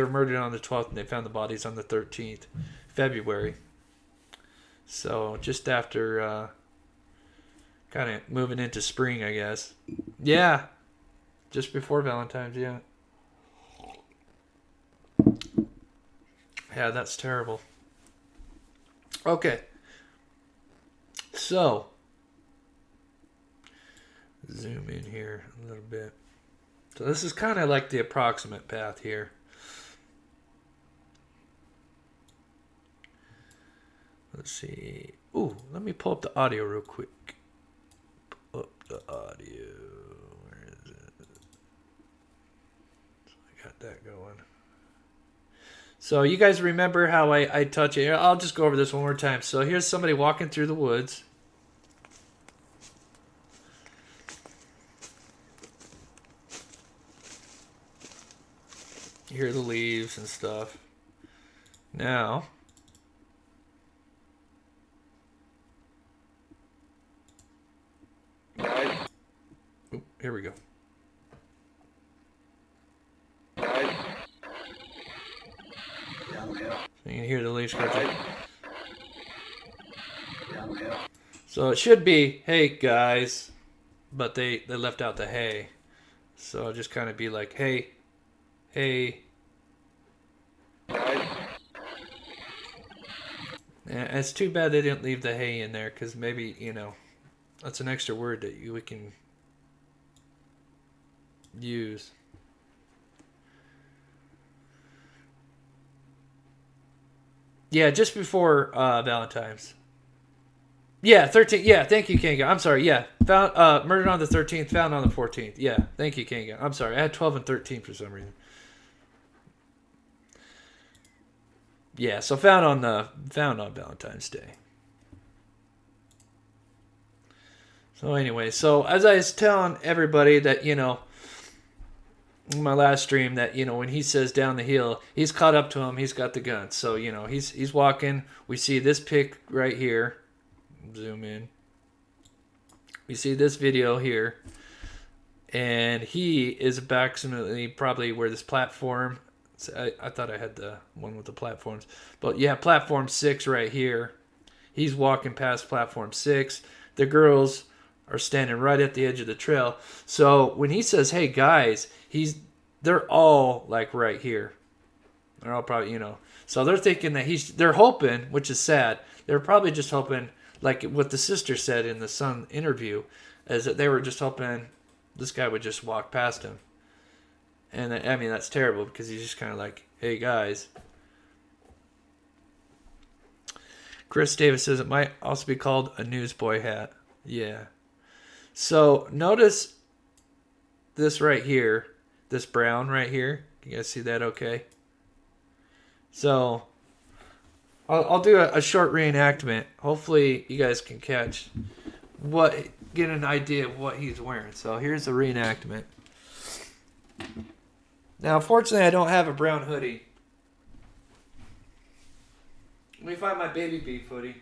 were murdered on the 12th, and they found the bodies on the 13th, February. So just after kind of moving into spring, I guess. Yeah. Just before Valentine's, yeah. Yeah, that's terrible. Okay. So, zoom in here a little bit. So this is kind of like the approximate path here. Let's see. Ooh, let me pull up the audio real quick. Pull up the audio. Where is it? I got that going. So you guys remember how I touch it? I'll just go over this one more time. So here's somebody walking through the woods. You hear the leaves and stuff. Now, oop, here we go. So you can hear the leaves crunching. So it should be, hey guys, but they left out the hey. So it'll just kind of be like, hey, hey. And it's too bad they didn't leave the hey in there, because maybe, you know, that's an extra word that we can use. Yeah, just before Valentine's. Yeah, 13th. Yeah, thank you, Kanga. I'm sorry. Yeah, found murdered on the 13th, found on the 14th. Yeah, thank you, Kanga. I'm sorry. I had 12 and 13 for some reason. Yeah, so found on Valentine's Day. So anyway, so as I was telling everybody that, you know, in my last stream, that, you know, when he says down the hill, he's caught up to him, he's got the gun. So, you know, he's walking. We see this pic right here. Zoom in. We see this video here. And he is approximately probably where this platform, I thought I had the one with the platforms. But yeah, platform 6 right here. He's walking past platform 6. The girls are standing right at the edge of the trail. So when he says, hey guys, they're all like right here. They're all probably, you know. So they're thinking that they're hoping, which is sad. They're probably just hoping, like what the sister said in the Sun interview, is that they were just hoping this guy would just walk past him. And I mean, that's terrible, because he's just kind of like, hey guys. Chris Davis says it might also be called a newsboy hat. Yeah. So notice this right here, this brown right here. You guys see that okay? So I'll do a short reenactment. Hopefully you guys can get an idea of what he's wearing. So here's the reenactment. Now, unfortunately, I don't have a brown hoodie. Let me find my baby beef hoodie.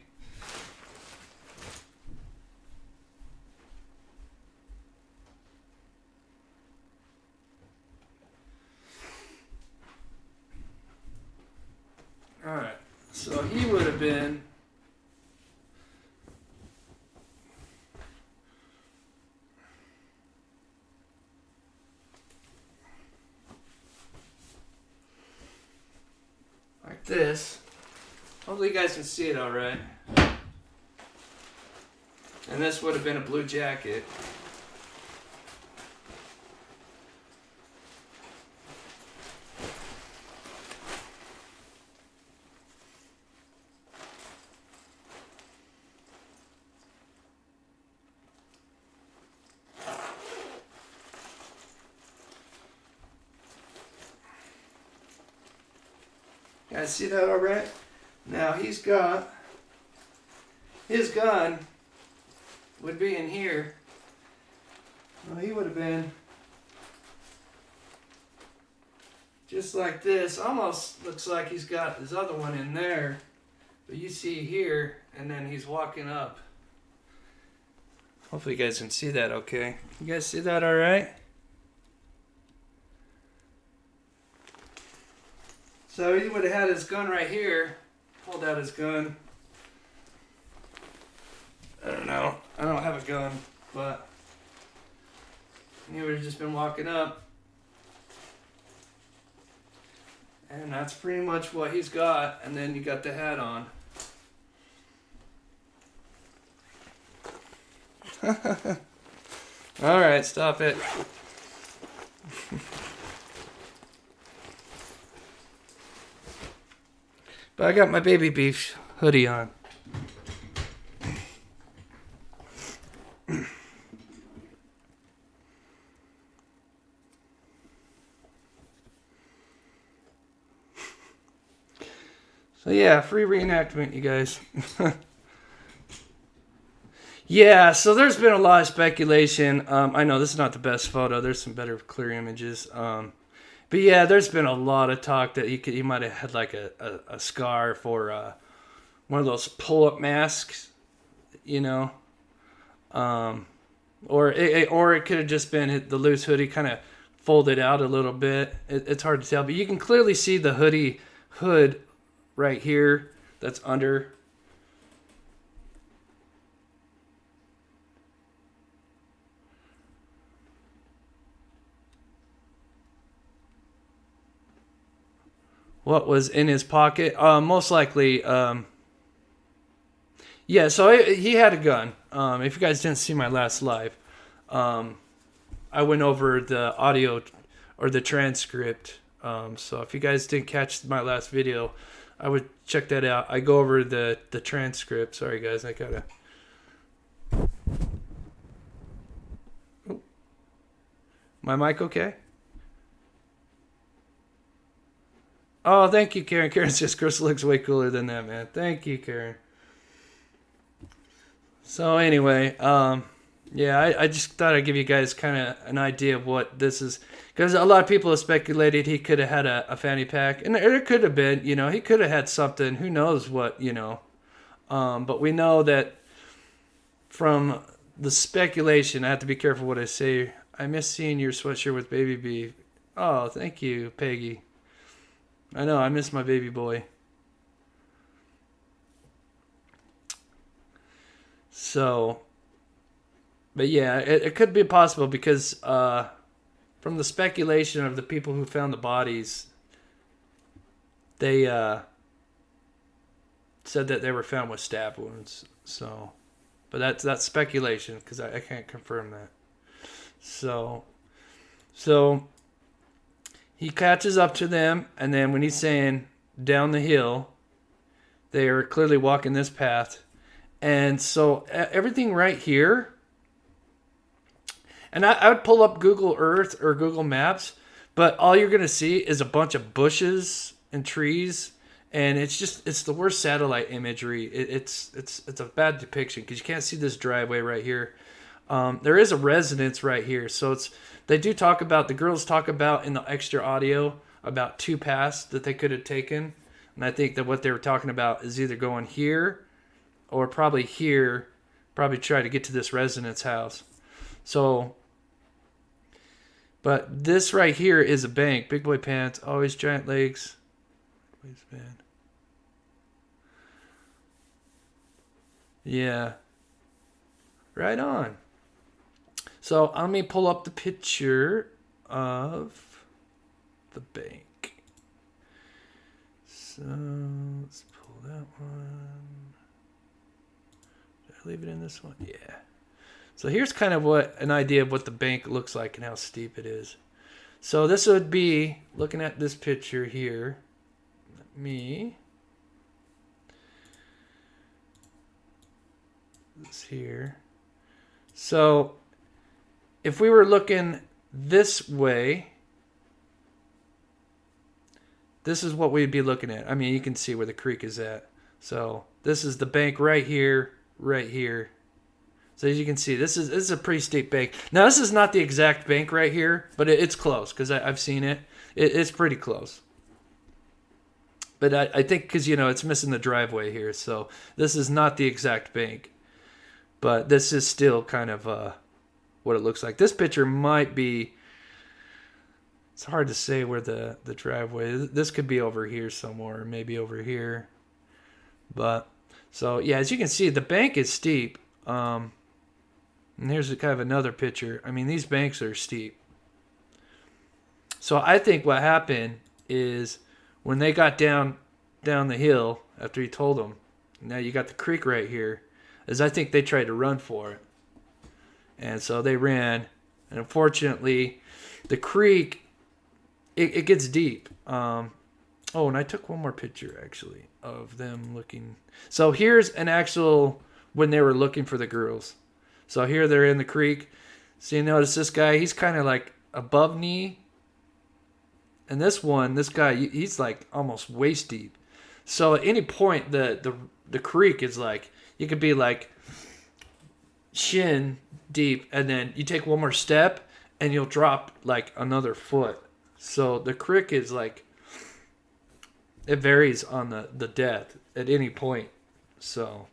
Alright, so he would have been like this. Hopefully you guys can see it alright. And this would have been a blue jacket. Guys, see that all right? Now he's got his gun would be in here. Well, he would have been just like this. Almost looks like he's got his other one in there. But you see here, and then he's walking up. Hopefully you guys can see that okay. You guys see that all right? So he would have had his gun right here. Pulled out his gun. I don't know. I don't have a gun, but He would have just been walking up. And that's pretty much what he's got. And then you got the hat on. Alright, stop it. But I got my baby beef hoodie on. So yeah, free reenactment, you guys. Yeah, so there's been a lot of speculation. I know this is not the best photo. There's some better clear images. But yeah, there's been a lot of talk that he might have had like a scarf or one of those pull-up masks, you know. Or it could have just been the loose hoodie kind of folded out a little bit. It's hard to tell, but you can clearly see the hood right here that's under. What was in his pocket? Most likely, yeah, so he had a gun. If you guys didn't see my last live, I went over the audio or the transcript. So if you guys didn't catch my last video, I would check that out. I go over the transcript. Sorry, guys, I gotta... My mic okay? Oh, thank you, Karen. Karen says Chris looks way cooler than that, man. Thank you, Karen. So anyway, yeah, I just thought I'd give you guys kind of an idea of what this is. Because a lot of people have speculated he could have had a fanny pack. And it could have been, you know, he could have had something. Who knows what, you know. But we know that from the speculation, I have to be careful what I say. I miss seeing your sweatshirt with baby beef. Oh, thank you, Peggy. I know, I miss my baby boy. So, but yeah, it could be possible because from the speculation of the people who found the bodies, they said that they were found with stab wounds. So, but that's speculation because I can't confirm that. So he catches up to them, and then when he's saying down the hill, they are clearly walking this path. And so everything right here, and I would pull up Google Earth or Google Maps, but all you're going to see is a bunch of bushes and trees, and it's the worst satellite imagery. It's a bad depiction because you can't see this driveway right here. There is a residence right here, so they do talk about, the girls talk about in the extra audio about two paths that they could have taken, and I think that what they were talking about is either going here or probably here, probably try to get to this residence house. So, but this right here is a bank. Big boy pants, always giant legs. Waistband. Yeah. Right on. So let me pull up the picture of the bank. So let's pull that one. Did I leave it in this one? Yeah. So here's kind of an idea of what the bank looks like and how steep it is. So this would be, looking at this picture here, this here. So if we were looking this way, this is what we'd be looking at. I mean, you can see where the creek is at. So this is the bank right here, right here. So as you can see, this is a pretty steep bank. Now this is not the exact bank right here, but it's close because I've seen it. It's pretty close. But I think because, you know, it's missing the driveway here. So this is not the exact bank. But this is still kind of what it looks like. This picture might be, it's hard to say where the driveway is. This could be over here somewhere, maybe over here. But, so yeah, as you can see, the bank is steep. And here's kind of another picture. I mean, these banks are steep. So I think what happened is when they got down the hill after he told them, now you got the creek right here, is I think they tried to run for it. And so they ran. And unfortunately, the creek, it gets deep. And I took one more picture, actually, of them looking. So here's an actual, when they were looking for the girls. So here they're in the creek. So you notice this guy, he's kind of like above knee. And this guy, he's like almost waist deep. So at any point, the creek is like, you could be like shin deep, and then you take one more step, and you'll drop like another foot. So the creek is like, it varies on the depth at any point. So,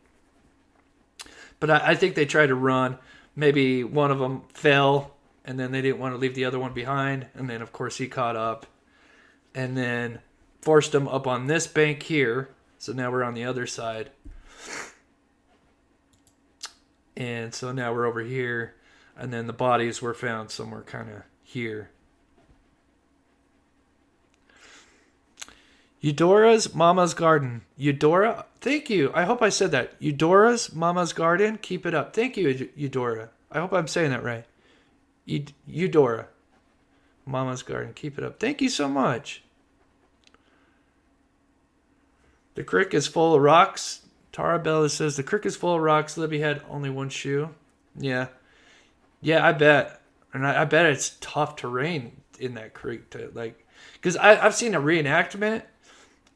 but I think they tried to run. Maybe one of them fell, and then they didn't want to leave the other one behind. And then, of course, he caught up. And then forced them up on this bank here. So now we're on the other side. And so now we're over here. And then the bodies were found somewhere kind of here. Eudora's Mama's Garden. Eudora, thank you. I hope I said that. Eudora's Mama's Garden. Keep it up. Thank you, Eudora. I hope I'm saying that right. Eudora. Mama's Garden. Keep it up. Thank you so much. The creek is full of rocks. Tara Bella says, the creek is full of rocks. Libby had only one shoe. Yeah. Yeah, I bet. And I bet it's tough terrain in that creek. Because I've seen a reenactment.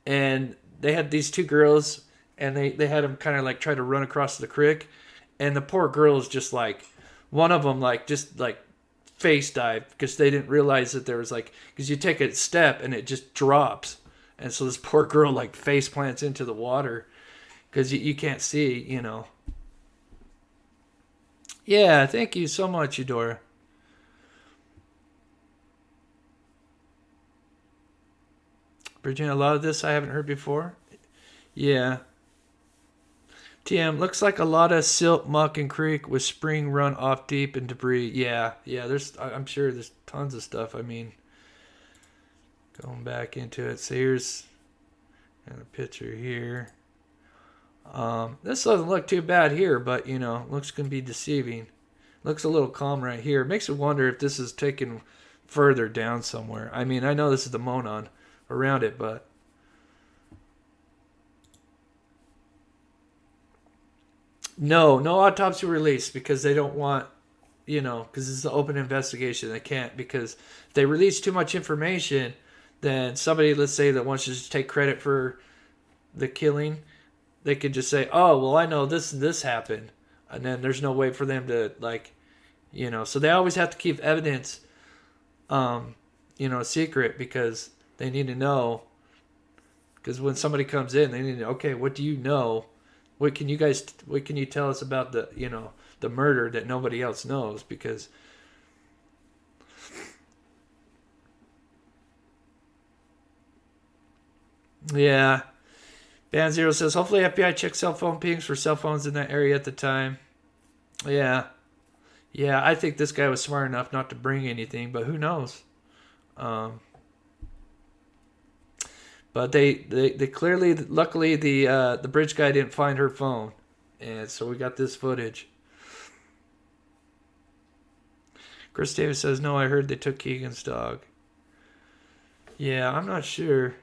And they had these two girls. And they had them kind of like try to run across the creek. And the poor girls just like, one of them like just like face dive. Because they didn't realize that there was like, because you take a step and it just drops. And so this poor girl like face plants into the water because you can't see, you know. Yeah, thank you so much, Eudora. Virginia, a lot of this I haven't heard before. Yeah. TM, looks like a lot of silt, muck, and creek with spring run off deep and debris. Yeah, I'm sure there's tons of stuff. I mean, going back into it. So here's a picture here. This doesn't look too bad here, but, you know, looks going to be deceiving. Looks a little calm right here. Makes you wonder if this is taken further down somewhere. I mean, I know this is the Monon around it, but... No autopsy release because they don't want, you know, because it's an open investigation. They can't, because if they release too much information, then somebody, let's say, that wants to just take credit for the killing, they could just say, oh, well, I know this happened. And then there's no way for them to, like, you know. So they always have to keep evidence, you know, secret because they need to know. Because when somebody comes in, they need to know, okay, what do you know? What can you tell us about the, you know, the murder that nobody else knows? Because yeah. Band Zero says, hopefully FBI checks cell phone pings for cell phones in that area at the time. Yeah. Yeah, I think this guy was smart enough not to bring anything, but who knows? But they clearly, luckily, the bridge guy didn't find her phone. And so we got this footage. Chris Davis says, no, I heard they took Keegan's dog. Yeah, I'm not sure.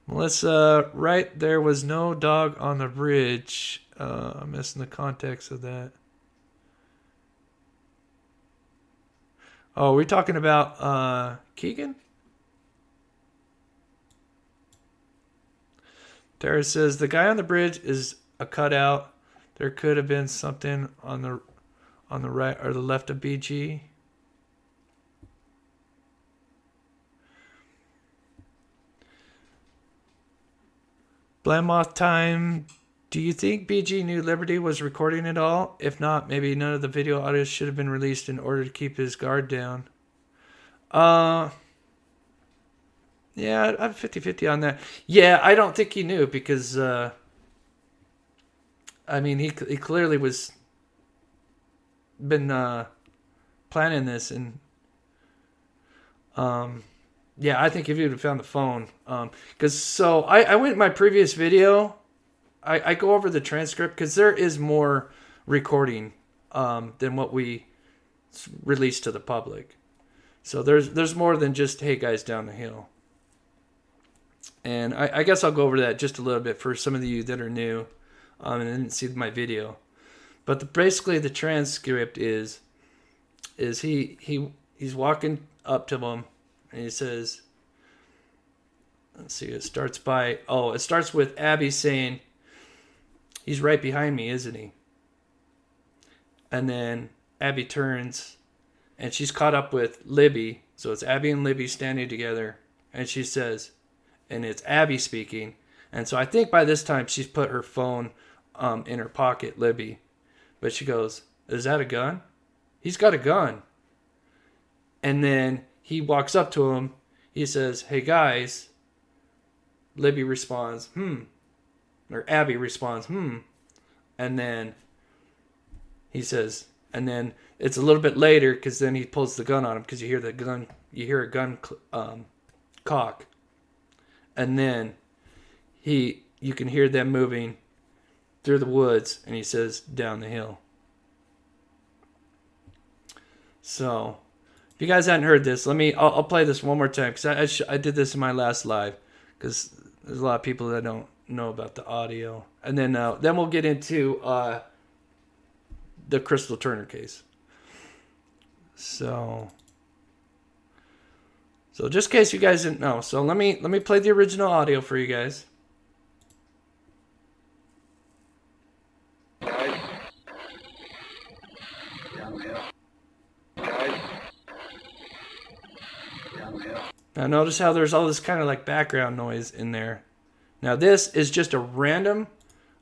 Melissa, right, there was no dog on the bridge. I'm missing the context of that. Oh, we're talking about Keegan? Tara says, the guy on the bridge is a cutout. There could have been something on the right or the left of BG. Blamoth time. Do you think BG knew Liberty was recording it all? If not, maybe none of the video audio should have been released in order to keep his guard down. Yeah, I'm 50-50 on that. Yeah, I don't think he knew because, I mean, he clearly was been planning this, and yeah, I think if he would have found the phone, because so I went in my previous video, I go over the transcript because there is more recording than what we released to the public. So there's more than just hey guys down the hill. And I guess I'll go over that just a little bit for some of you that are new and didn't see my video. But basically the transcript is he's walking up to him and he says, let's see, it starts with Abby saying, he's right behind me, isn't he? And then Abby turns and she's caught up with Libby. So it's Abby and Libby standing together. And she says, and it's Abby speaking. And so I think by this time she's put her phone in her pocket, Libby. But she goes, is that a gun? He's got a gun. And then he walks up to him. He says, hey guys. Libby responds, or Abby responds, And then he says, and then it's a little bit later because then he pulls the gun on him because you hear a gun cock. And then you can hear them moving through the woods, and he says, down the hill. So, if you guys hadn't heard this, I'll play this one more time because I did this in my last live because there's a lot of people that don't know about the audio. And then we'll get into the Crystal Turner case. So just in case you guys didn't know, so let me play the original audio for you guys. Now notice how there's all this kind of like background noise in there. Now this is just a random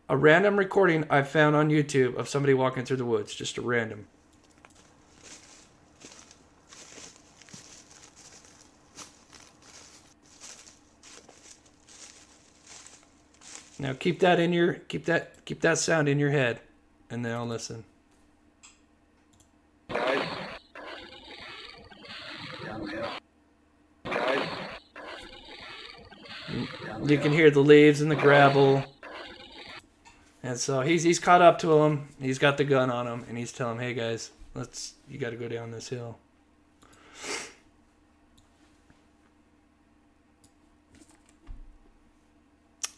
recording I found on YouTube of somebody walking through the woods. Just a random. Now keep that sound in your head, and then I'll listen. You can hear the leaves and the gravel. And so he's caught up to him. He's got the gun on him, and he's telling him, hey guys, you got to go down this hill.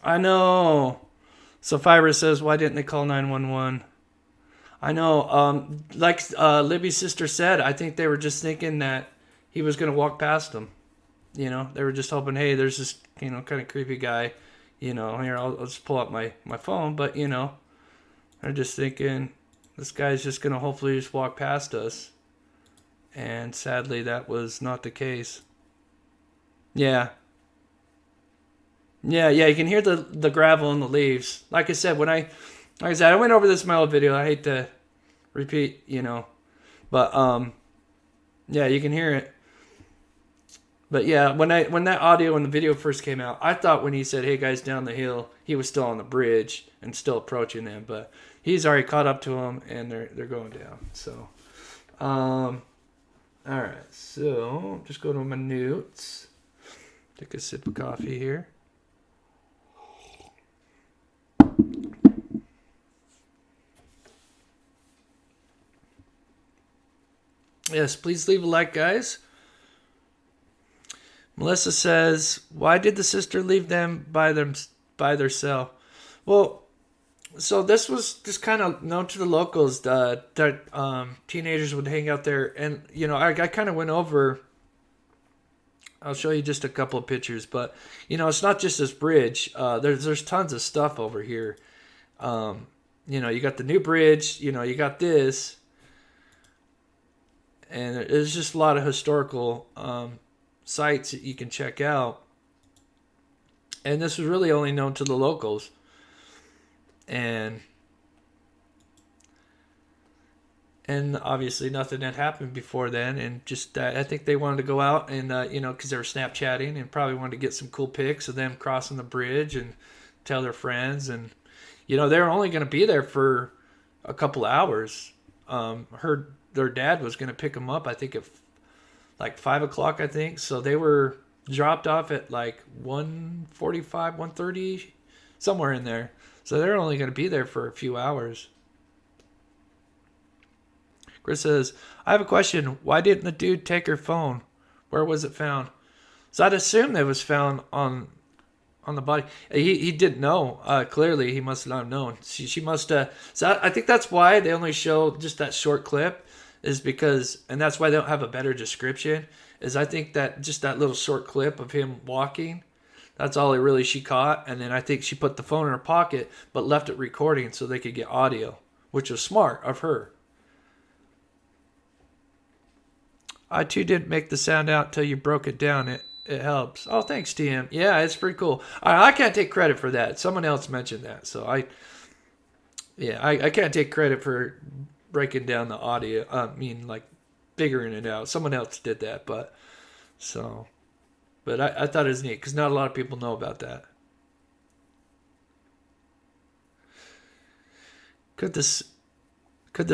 I know. Sapphira says, why didn't they call 911? I know. Like Libby's sister said, I think they were just thinking that he was going to walk past them. You know, they were just hoping, hey, there's this, kind of creepy guy. Here, I'll just pull up my phone. But, they're just thinking this guy's just going to hopefully just walk past us. And sadly, that was not the case. Yeah. Yeah, you can hear the gravel and the leaves. Like I said, I went over this in my old video. I hate to repeat, but yeah, you can hear it. But yeah, when that audio and the video first came out, I thought when he said, "Hey guys, down the hill," he was still on the bridge and still approaching them, but he's already caught up to them and they're going down. So, all right, so just go to my notes. Take a sip of coffee here. Yes, please leave a like, guys. Melissa says, why did the sister leave them by themselves? Well, so this was just kind of known to the locals that teenagers would hang out there. And, I kind of went over, I'll show you just a couple of pictures. But, it's not just this bridge. There's tons of stuff over here. You got the new bridge, you got this. And there's just a lot of historical sites that you can check out. And this was really only known to the locals. And And obviously nothing had happened before then, and just I think they wanted to go out and because they were Snapchatting and probably wanted to get some cool pics of them crossing the bridge and tell their friends, and they were only going to be there for a couple hours. Heard their dad was going to pick them up, I think at like 5 o'clock, I think. So they were dropped off at like 1:45, 1:30, somewhere in there. So they're only going to be there for a few hours. Chris says, I have a question. Why didn't the dude take her phone? Where was it found? So I'd assume it was found on the body. He didn't know. Clearly, he must not have known. She must have. So I think that's why they only show just that short clip, is because, and that's why they don't have a better description, is I think that just that little short clip of him walking, that's all she caught. And then I think she put the phone in her pocket, but left it recording so they could get audio, which was smart of her. I too didn't make the sound out till you broke it down. It helps. Oh, thanks, TM. Yeah, it's pretty cool. I can't take credit for that. Someone else mentioned that. So I can't take credit for breaking down the audio. Like figuring it out. Someone else did that, but I thought it was neat because not a lot of people know about that. Could the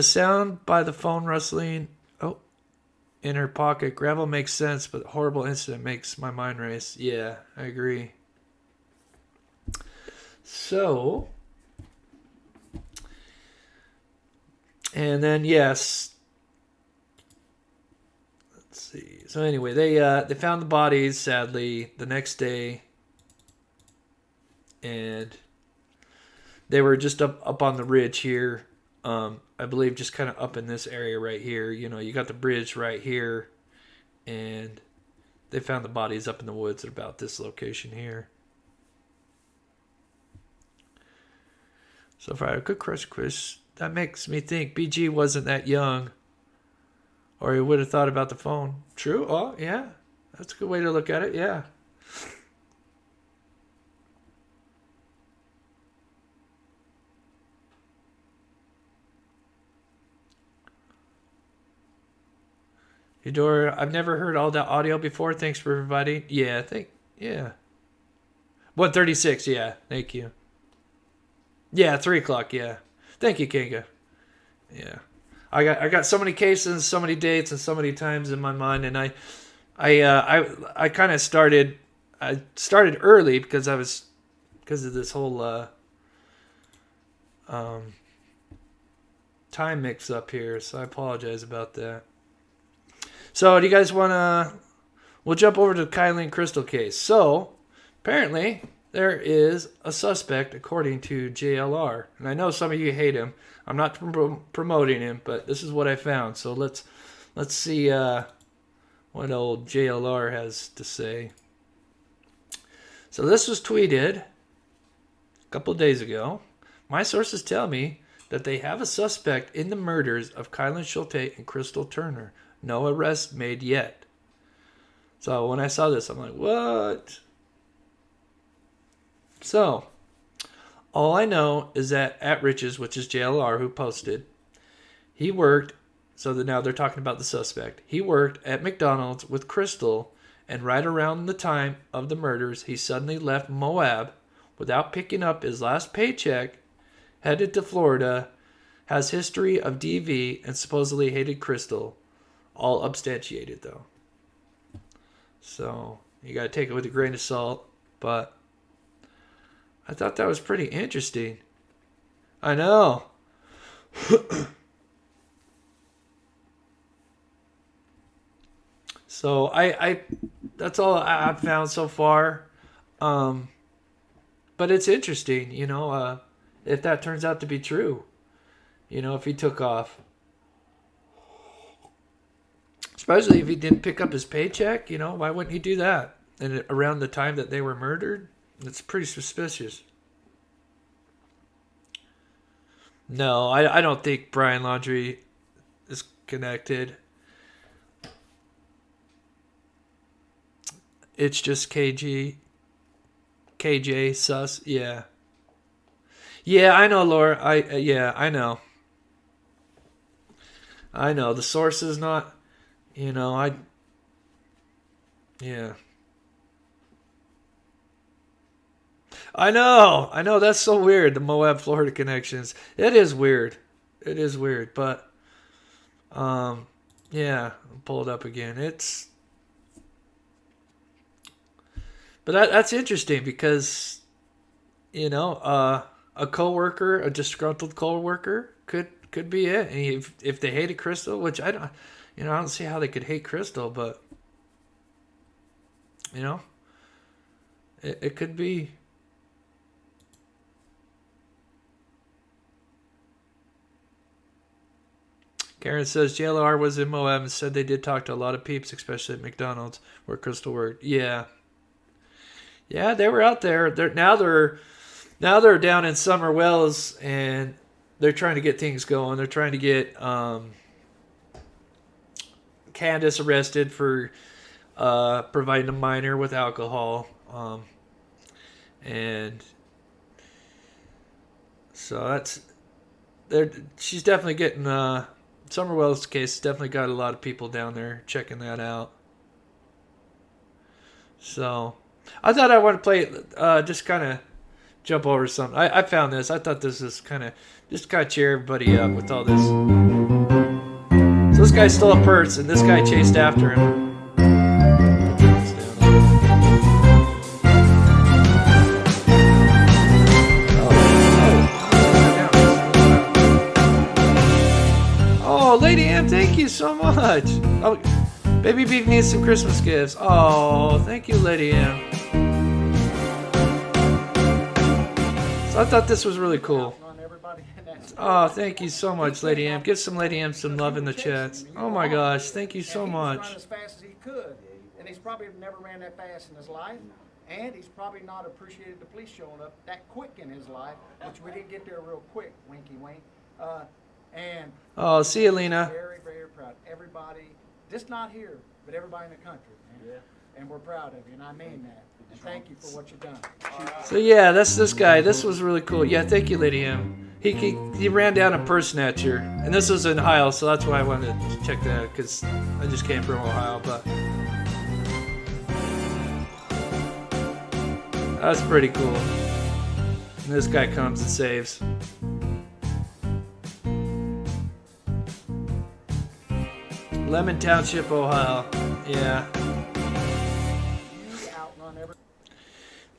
sound by the phone rustling in her pocket, gravel makes sense, but horrible incident makes my mind race. Yeah, I agree. So, and then yes, let's see. So anyway, they found the bodies sadly the next day, and they were just up on the ridge here. I believe just kind of up in this area right here. You got the bridge right here, and they found the bodies up in the woods at about this location here. So far, good question, Chris. That makes me think BG wasn't that young, or he would have thought about the phone. True? Oh, yeah. That's a good way to look at it, yeah. Eudora, I've never heard all that audio before. Thanks for providing. Yeah, 1:36, yeah. Thank you. Yeah, 3 o'clock, yeah. Thank you, Kinga. Yeah. I got so many cases, so many dates, and so many times in my mind, and I kind of started early because of this whole time mix up here, so I apologize about that. So, do you guys want to... We'll jump over to the Kylen Crystal case. So, apparently, there is a suspect, according to JLR. And I know some of you hate him. I'm not promoting him, but this is what I found. So, let's see what old JLR has to say. So, this was tweeted a couple of days ago. My sources tell me that they have a suspect in the murders of Kylen Schulte and Crystal Turner. No arrest made yet. So when I saw this, I'm like, what? So, all I know is that at Riches, which is JLR who posted, he worked, now they're talking about the suspect. He worked at McDonald's with Crystal, and right around the time of the murders, he suddenly left Moab without picking up his last paycheck, headed to Florida, has history of DV, and supposedly hated Crystal. All substantiated, though. So, you got to take it with a grain of salt. But I thought that was pretty interesting. I know. So, I that's all I've found so far. But it's interesting, if that turns out to be true. If he took off. Especially if he didn't pick up his paycheck, why wouldn't he do that? And around the time that they were murdered, it's pretty suspicious. No, I don't think Brian Laundrie is connected. It's just KJ sus. Yeah. Yeah, I know, Laura. I know. I know the source is not, yeah. I know, that's so weird, the Moab, Florida connections. It is weird. But, yeah, I'll pull it up again. But that's interesting because, a coworker, a disgruntled coworker could be it. And if they hated Crystal, which I don't see how they could hate Crystal, but, it could be. Karen says JLR was in Moab and said they did talk to a lot of peeps, especially at McDonald's where Crystal worked. Yeah, they were out there. They're down in Summer Wells and they're trying to get things going. They're trying to get Candace arrested for providing a minor with alcohol, and so she's definitely getting. Summerwell's case definitely got a lot of people down there checking that out. So, I thought I want to play, just kind of jump over something. I found this. I thought this was kind of cheer everybody up with all this. So this guy stole a purse, and this guy chased after him. Lady M, thank you so much. Oh, Baby Beef needs some Christmas gifts. Oh, thank you, Lady M. So I thought this was really cool. Oh, thank you so much, Lady M. Give some Lady M some love in the chats. Oh my gosh, thank you so much. He was running as fast as he could, and he's probably never ran that fast in his life. And he's probably not appreciated the police showing up that quick in his life, which we didn't get there real quick. Winky wink. And oh, see you, Lena. Very, very proud. Everybody, just not here, but everybody in the country, man. Yeah. And we're proud of you, and I mean that. And thank you for what you've done. So yeah, that's this guy. This was really cool. Yeah, thank you, Lady M. He ran down a purse snatcher, and this was in Ohio, so that's why I wanted to check that out, because I just came from Ohio, but that's pretty cool. And this guy comes and saves. Lemon Township, Ohio. Yeah.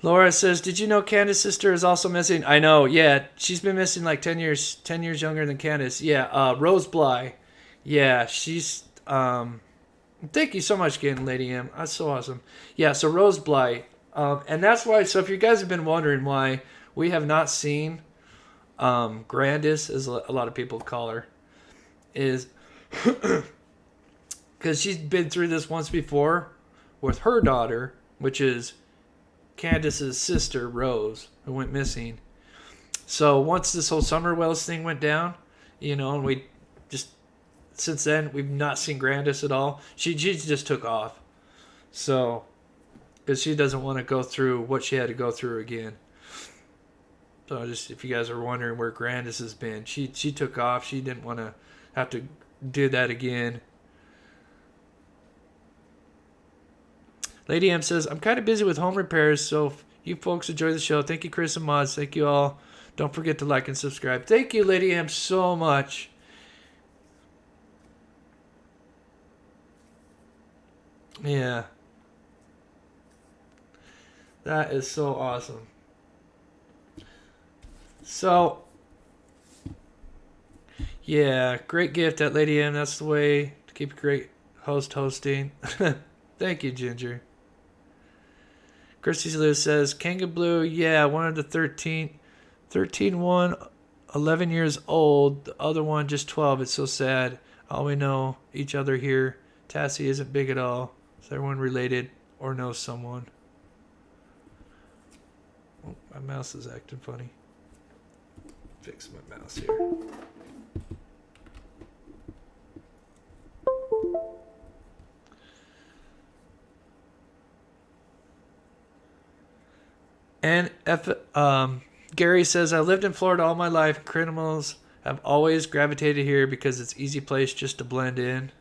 Laura says, did you know Candace's sister is also missing? I know, yeah. She's been missing like 10 years younger than Candace. Yeah, Rose Bly. Yeah, she's, thank you so much again, Lady M. That's so awesome. Yeah, so Rose Bly. And that's why, so if you guys have been wondering why we have not seen Grandis, as a lot of people call her, is because she's been through this once before with her daughter, which is Candace's sister, Rose, who went missing. So once this whole Summer Wells thing went down, and we just, since then, we've not seen Grandis at all. She just took off. So, because she doesn't want to go through what she had to go through again. So just, if you guys are wondering where Grandis has been, she took off. She didn't want to have to do that again. Lady M says, I'm kind of busy with home repairs, so if you folks enjoy the show, thank you, Chris and Mods. Thank you all. Don't forget to like and subscribe. Thank you, Lady M, so much. Yeah. That is so awesome. So, yeah, great gift at Lady M. That's the way to keep a great host hosting. Thank you, Ginger. Christy Lou says, Kanga Blue, yeah, one of the 13 one, 11 years old. The other one just 12. It's so sad. All we know each other here. Tassie isn't big at all. Is everyone related or knows someone? Oh, my mouse is acting funny. Fix my mouse here. And Gary says, I lived in Florida all my life. Criminals I've always gravitated here because it's easy place just to blend in.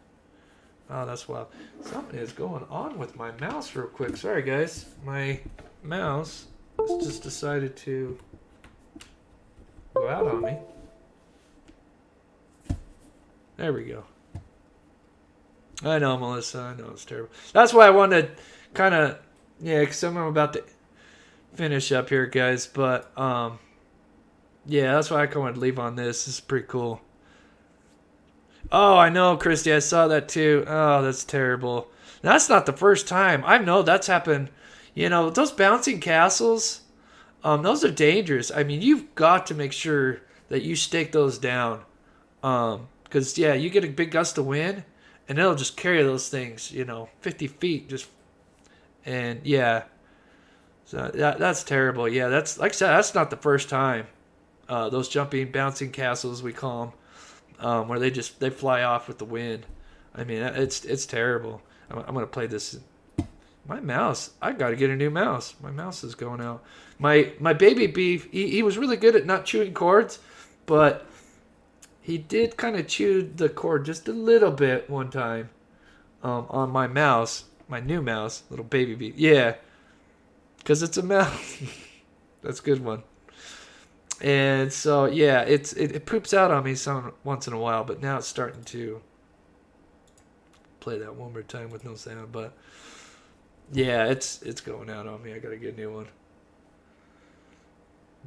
Oh, that's wild. Something is going on with my mouse real quick. Sorry, guys. My mouse has just decided to go out on me. There we go. I know, Melissa. I know it's terrible. That's why I wanted to kind of, yeah, because I'm about to finish up here, guys. But, yeah, that's why I wanted to leave on this. This is pretty cool. Oh, I know, Christy. I saw that too. Oh, that's terrible. That's not the first time. I know that's happened. You know, those bouncing castles, those are dangerous. I mean, you've got to make sure that you stake those down. Because, yeah, you get a big gust of wind, and it'll just carry those things, 50 feet. And, yeah. So that's terrible. Yeah, that's, like I said, that's not the first time. Those jumping, bouncing castles, we call them, where they fly off with the wind. I mean, it's terrible. I'm going to play this. My mouse, I got to get a new mouse. My mouse is going out. My baby beef, he was really good at not chewing cords, but he did kind of chew the cord just a little bit one time on my mouse, my new mouse, little baby beef. Yeah, because it's a mouse. That's a good one. And so, yeah, it poops out on me once in a while, but now it's starting to play that one more time with no sound. But, yeah, it's going out on me. I got to get a new one.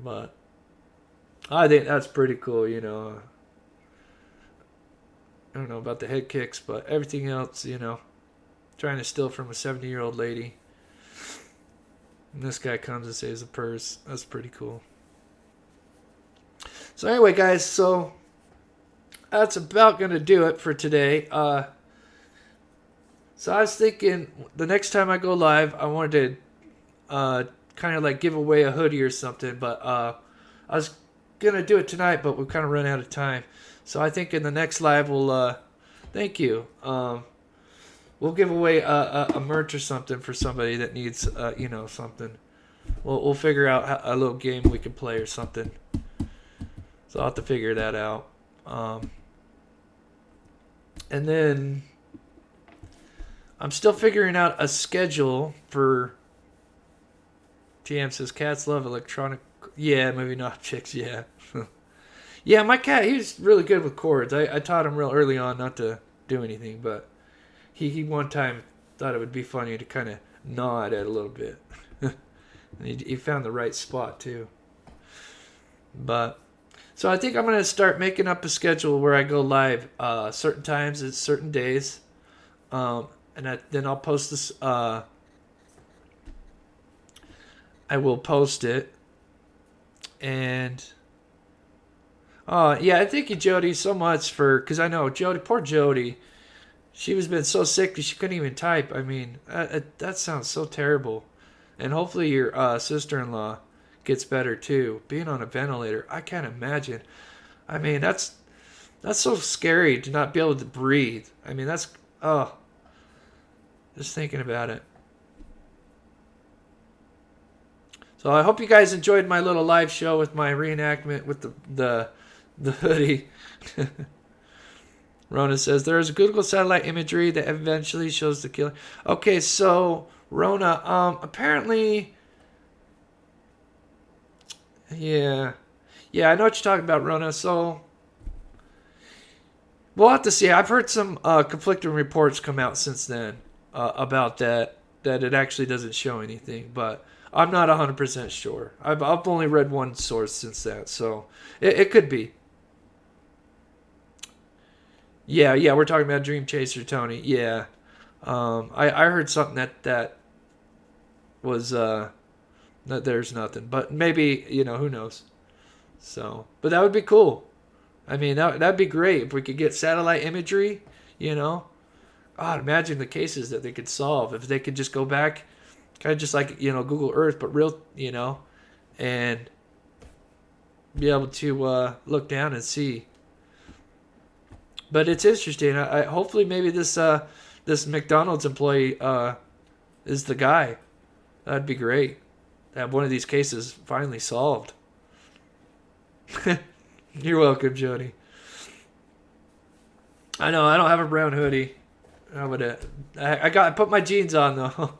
But I think that's pretty cool, I don't know about the head kicks, but everything else, trying to steal from a 70-year-old lady. And this guy comes and saves a purse. That's pretty cool. So anyway, guys, so that's about going to do it for today. So I was thinking the next time I go live, I wanted to kind of like give away a hoodie or something, but I was going to do it tonight, but we've kind of run out of time. So I think in the next live, we'll, thank you. We'll give away a merch or something for somebody that needs, something. We'll figure out a little game we can play or something. So I'll have to figure that out. And then I'm still figuring out a schedule for TM says cats love electronic. Yeah, moving objects. Yeah. Yeah, my cat, he was really good with cords. I taught him real early on not to do anything, but he one time thought it would be funny to kind of gnaw at it a little bit. And he found the right spot too. But so I think I'm going to start making up a schedule where I go live certain times at certain days. Then I'll post this. I will post it. And yeah, I thank you, Jody, so much because I know poor Jody, she was been so sick that she couldn't even type. I mean, that sounds so terrible. And hopefully your sister-in-law gets better too. Being on a ventilator, I can't imagine. I mean, that's so scary to not be able to breathe. I mean, just thinking about it. So I hope you guys enjoyed my little live show with my reenactment with the hoodie. Rona says there is a Google satellite imagery that eventually shows the killer. Okay, so Rona, apparently. Yeah, I know what you're talking about, Rona. So we'll have to see. I've heard some conflicting reports come out since then about that it actually doesn't show anything, but I'm not 100% sure. I've only read one source since that, so it could be. Yeah, we're talking about Dream Chaser, Tony. Yeah, I heard something that was that there's nothing, but maybe who knows. So, but that would be cool. I mean, that'd be great if we could get satellite imagery. God, imagine the cases that they could solve if they could just go back, kind of just like Google Earth, but real, and be able to look down and see. But it's interesting. I hopefully maybe this McDonald's employee is the guy. That'd be great. To have one of these cases finally solved. You're welcome, Jody. I know I don't have a brown hoodie. I put my jeans on though.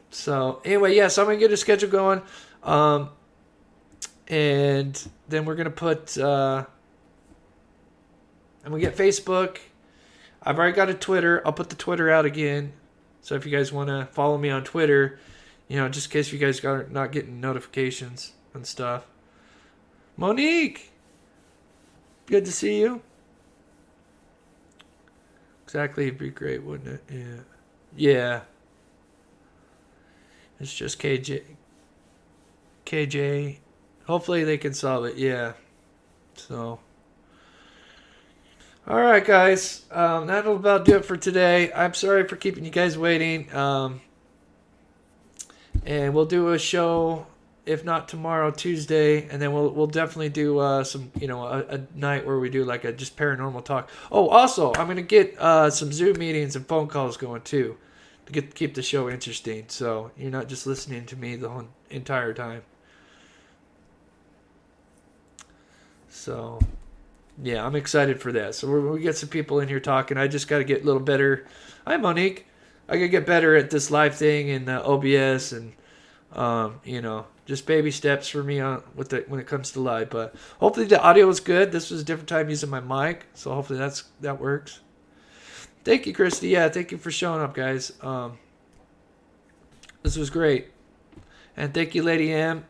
So anyway, so I'm gonna get a schedule going, and then we're gonna put. And we get Facebook. I've already got a Twitter. I'll put the Twitter out again. So if you guys want to follow me on Twitter, just in case you guys are not getting notifications and stuff. Monique, good to see you. Exactly, it'd be great, wouldn't it? Yeah. Yeah. It's just KJ. Hopefully they can solve it. Yeah. So. All right, guys. That'll about do it for today. I'm sorry for keeping you guys waiting. And we'll do a show, if not tomorrow, Tuesday, and then we'll definitely do some, a night where we do like a just paranormal talk. Oh, also, I'm gonna get some Zoom meetings and phone calls going too, to keep the show interesting. So you're not just listening to me the whole entire time. So. Yeah, I'm excited for that. So we get some people in here talking. I just got to get a little better. Hi, Monique. I got to get better at this live thing and OBS and, just baby steps for me when it comes to live. But hopefully the audio is good. This was a different time using my mic, so hopefully that works. Thank you, Christy. Yeah, thank you for showing up, guys. This was great. And thank you, Lady M,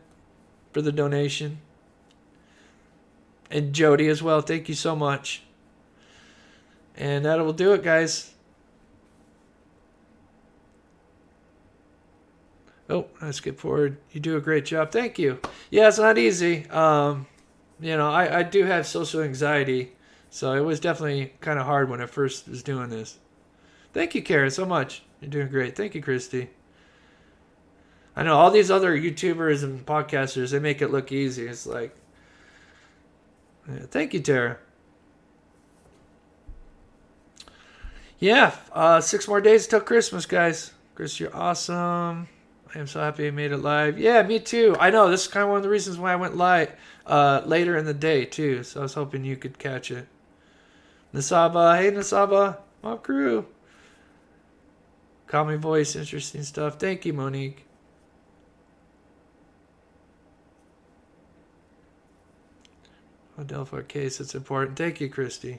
for the donation. And Jody as well. Thank you so much. And that will do it, guys. Oh, I skipped forward. You do a great job. Thank you. Yeah, it's not easy. I do have social anxiety. So it was definitely kind of hard when I first was doing this. Thank you, Karen, so much. You're doing great. Thank you, Christy. I know all these other YouTubers and podcasters, they make it look easy. It's like, yeah, thank you, Tara. Yeah, 6 more days till Christmas, guys. Chris, you're awesome. I am so happy I made it live. Yeah, me too. I know, this is kind of one of the reasons why I went live later in the day, too. So I was hoping you could catch it. Nasaba, hey, Nasaba. Mob crew. Call me voice, interesting stuff. Thank you, Monique. Delphi case, it's important. Thank you, Christy.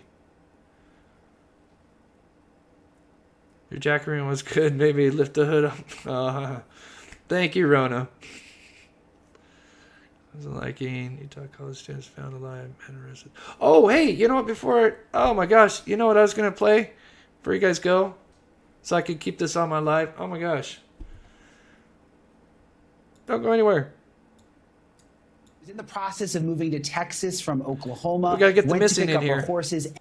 Your jackaroo was good. Maybe lift the hood up. Thank you, Rona. Wasn't liking Utah college students found alive and arrested. Oh, hey, you know what? Oh my gosh, you know what I was gonna play before you guys go, so I could keep this on my live. Oh my gosh, don't go anywhere. Was in the process of moving to Texas from Oklahoma. We gotta get the went missing to pick in up her here. horses.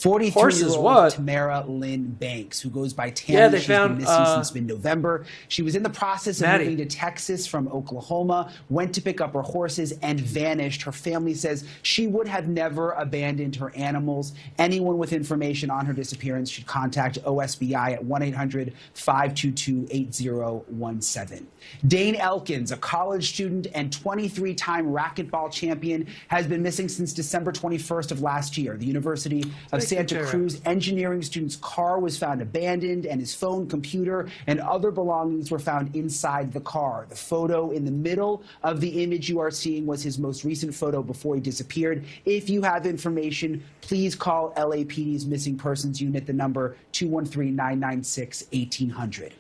Horses 43-year-old what? Tamara Lynn Banks, who goes by Tammy. Yeah, they She's found, been missing since mid-November. She was in the process of Maddie. moving to Texas from Oklahoma, went to pick up her horses, and vanished. Her family says she would have never abandoned her animals. Anyone with information on her disappearance should contact OSBI at 1-800-522-8017. Dane Elkins, a college student and 23-time racquetball champion, has been missing since December 21st of last year. The University of Santa Cruz engineering student's car was found abandoned, and his phone, computer, and other belongings were found inside the car. The photo in the middle of the image you are seeing was his most recent photo before he disappeared. If you have information, please call LAPD's Missing Persons Unit, the number 213-996-1800.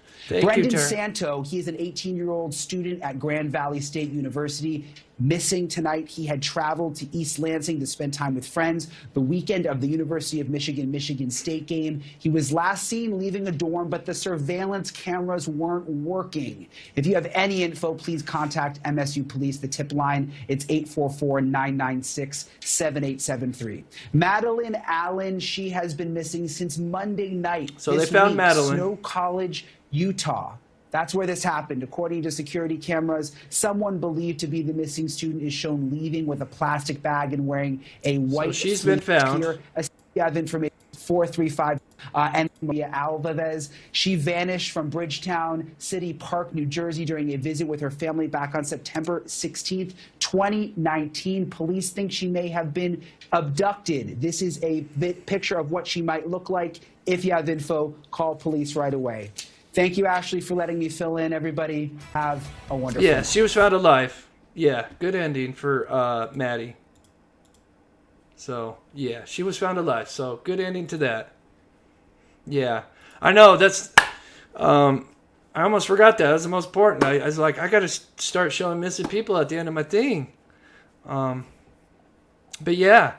Brendan Santo, he is an 18-year-old student at Grand Valley State University. Missing tonight. He had traveled to East Lansing to spend time with friends the weekend of the University of Michigan State game. He was last seen leaving a dorm, but the surveillance cameras weren't working. If you have any info, please contact MSU Police. The tip line, it's 844-996-7873. Madeline Allen, she has been missing since Monday night. So they found Madeline. Snow College, Utah. That's where this happened. According to security cameras, someone believed to be the missing student is shown leaving with a plastic bag and wearing a white. So she's been found. You have information 435 and Maria Alvarez. She vanished from Bridgetown City Park, New Jersey during a visit with her family back on September 16th, 2019. Police think she may have been abducted. This is a picture of what she might look like. If you have info, call police right away. Thank you, Ashley, for letting me fill in. Everybody, have a wonderful Yeah, night. she was found alive. Yeah, good ending for Maddie. So, yeah, she was found alive. So, good ending to that. Yeah. I know, that's... I almost forgot that. That was the most important. I was like, I got to start showing missing people at the end of my thing. But, yeah.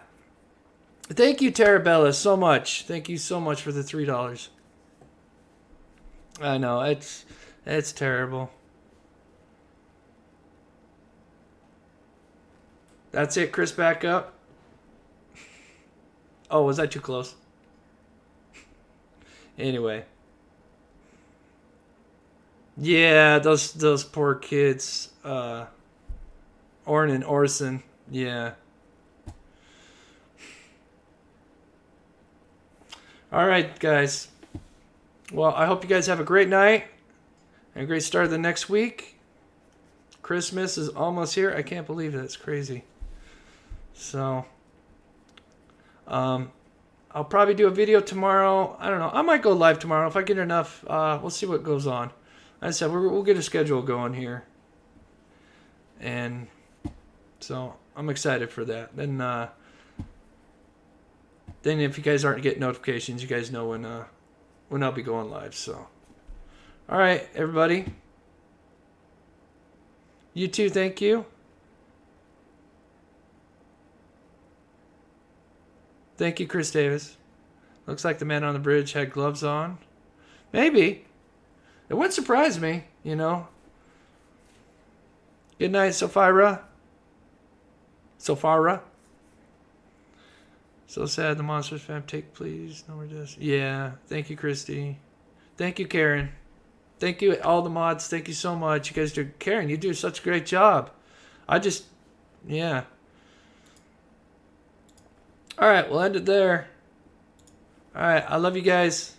Thank you, Tarabella, so much. Thank you so much for the $3. I know, it's terrible. That's it, Chris, back up. Oh, was that too close? Anyway. Yeah, those poor kids. Orrin and Orson. Yeah. All right, guys. Well, I hope you guys have a great night and a great start of the next week. Christmas is almost here. I can't believe it. It's crazy. So, I'll probably do a video tomorrow. I don't know. I might go live tomorrow if I get enough. We'll see what goes on. Like I said, we'll get a schedule going here. And so I'm excited for that. Then if you guys aren't getting notifications, you guys know when I'll be going live. So, all right, everybody. You too, thank you. Thank you, Chris Davis. Looks like the man on the bridge had gloves on. Maybe. It wouldn't surprise me, you know. Good night, Sophira. Sophira. So sad the Monsters fam take, please. No more just. Yeah. Thank you, Christy. Thank you, Karen. Thank you, all the mods. Thank you so much. You guys do. Karen, you do such a great job. Yeah. All right, we'll end it there. All right, I love you guys.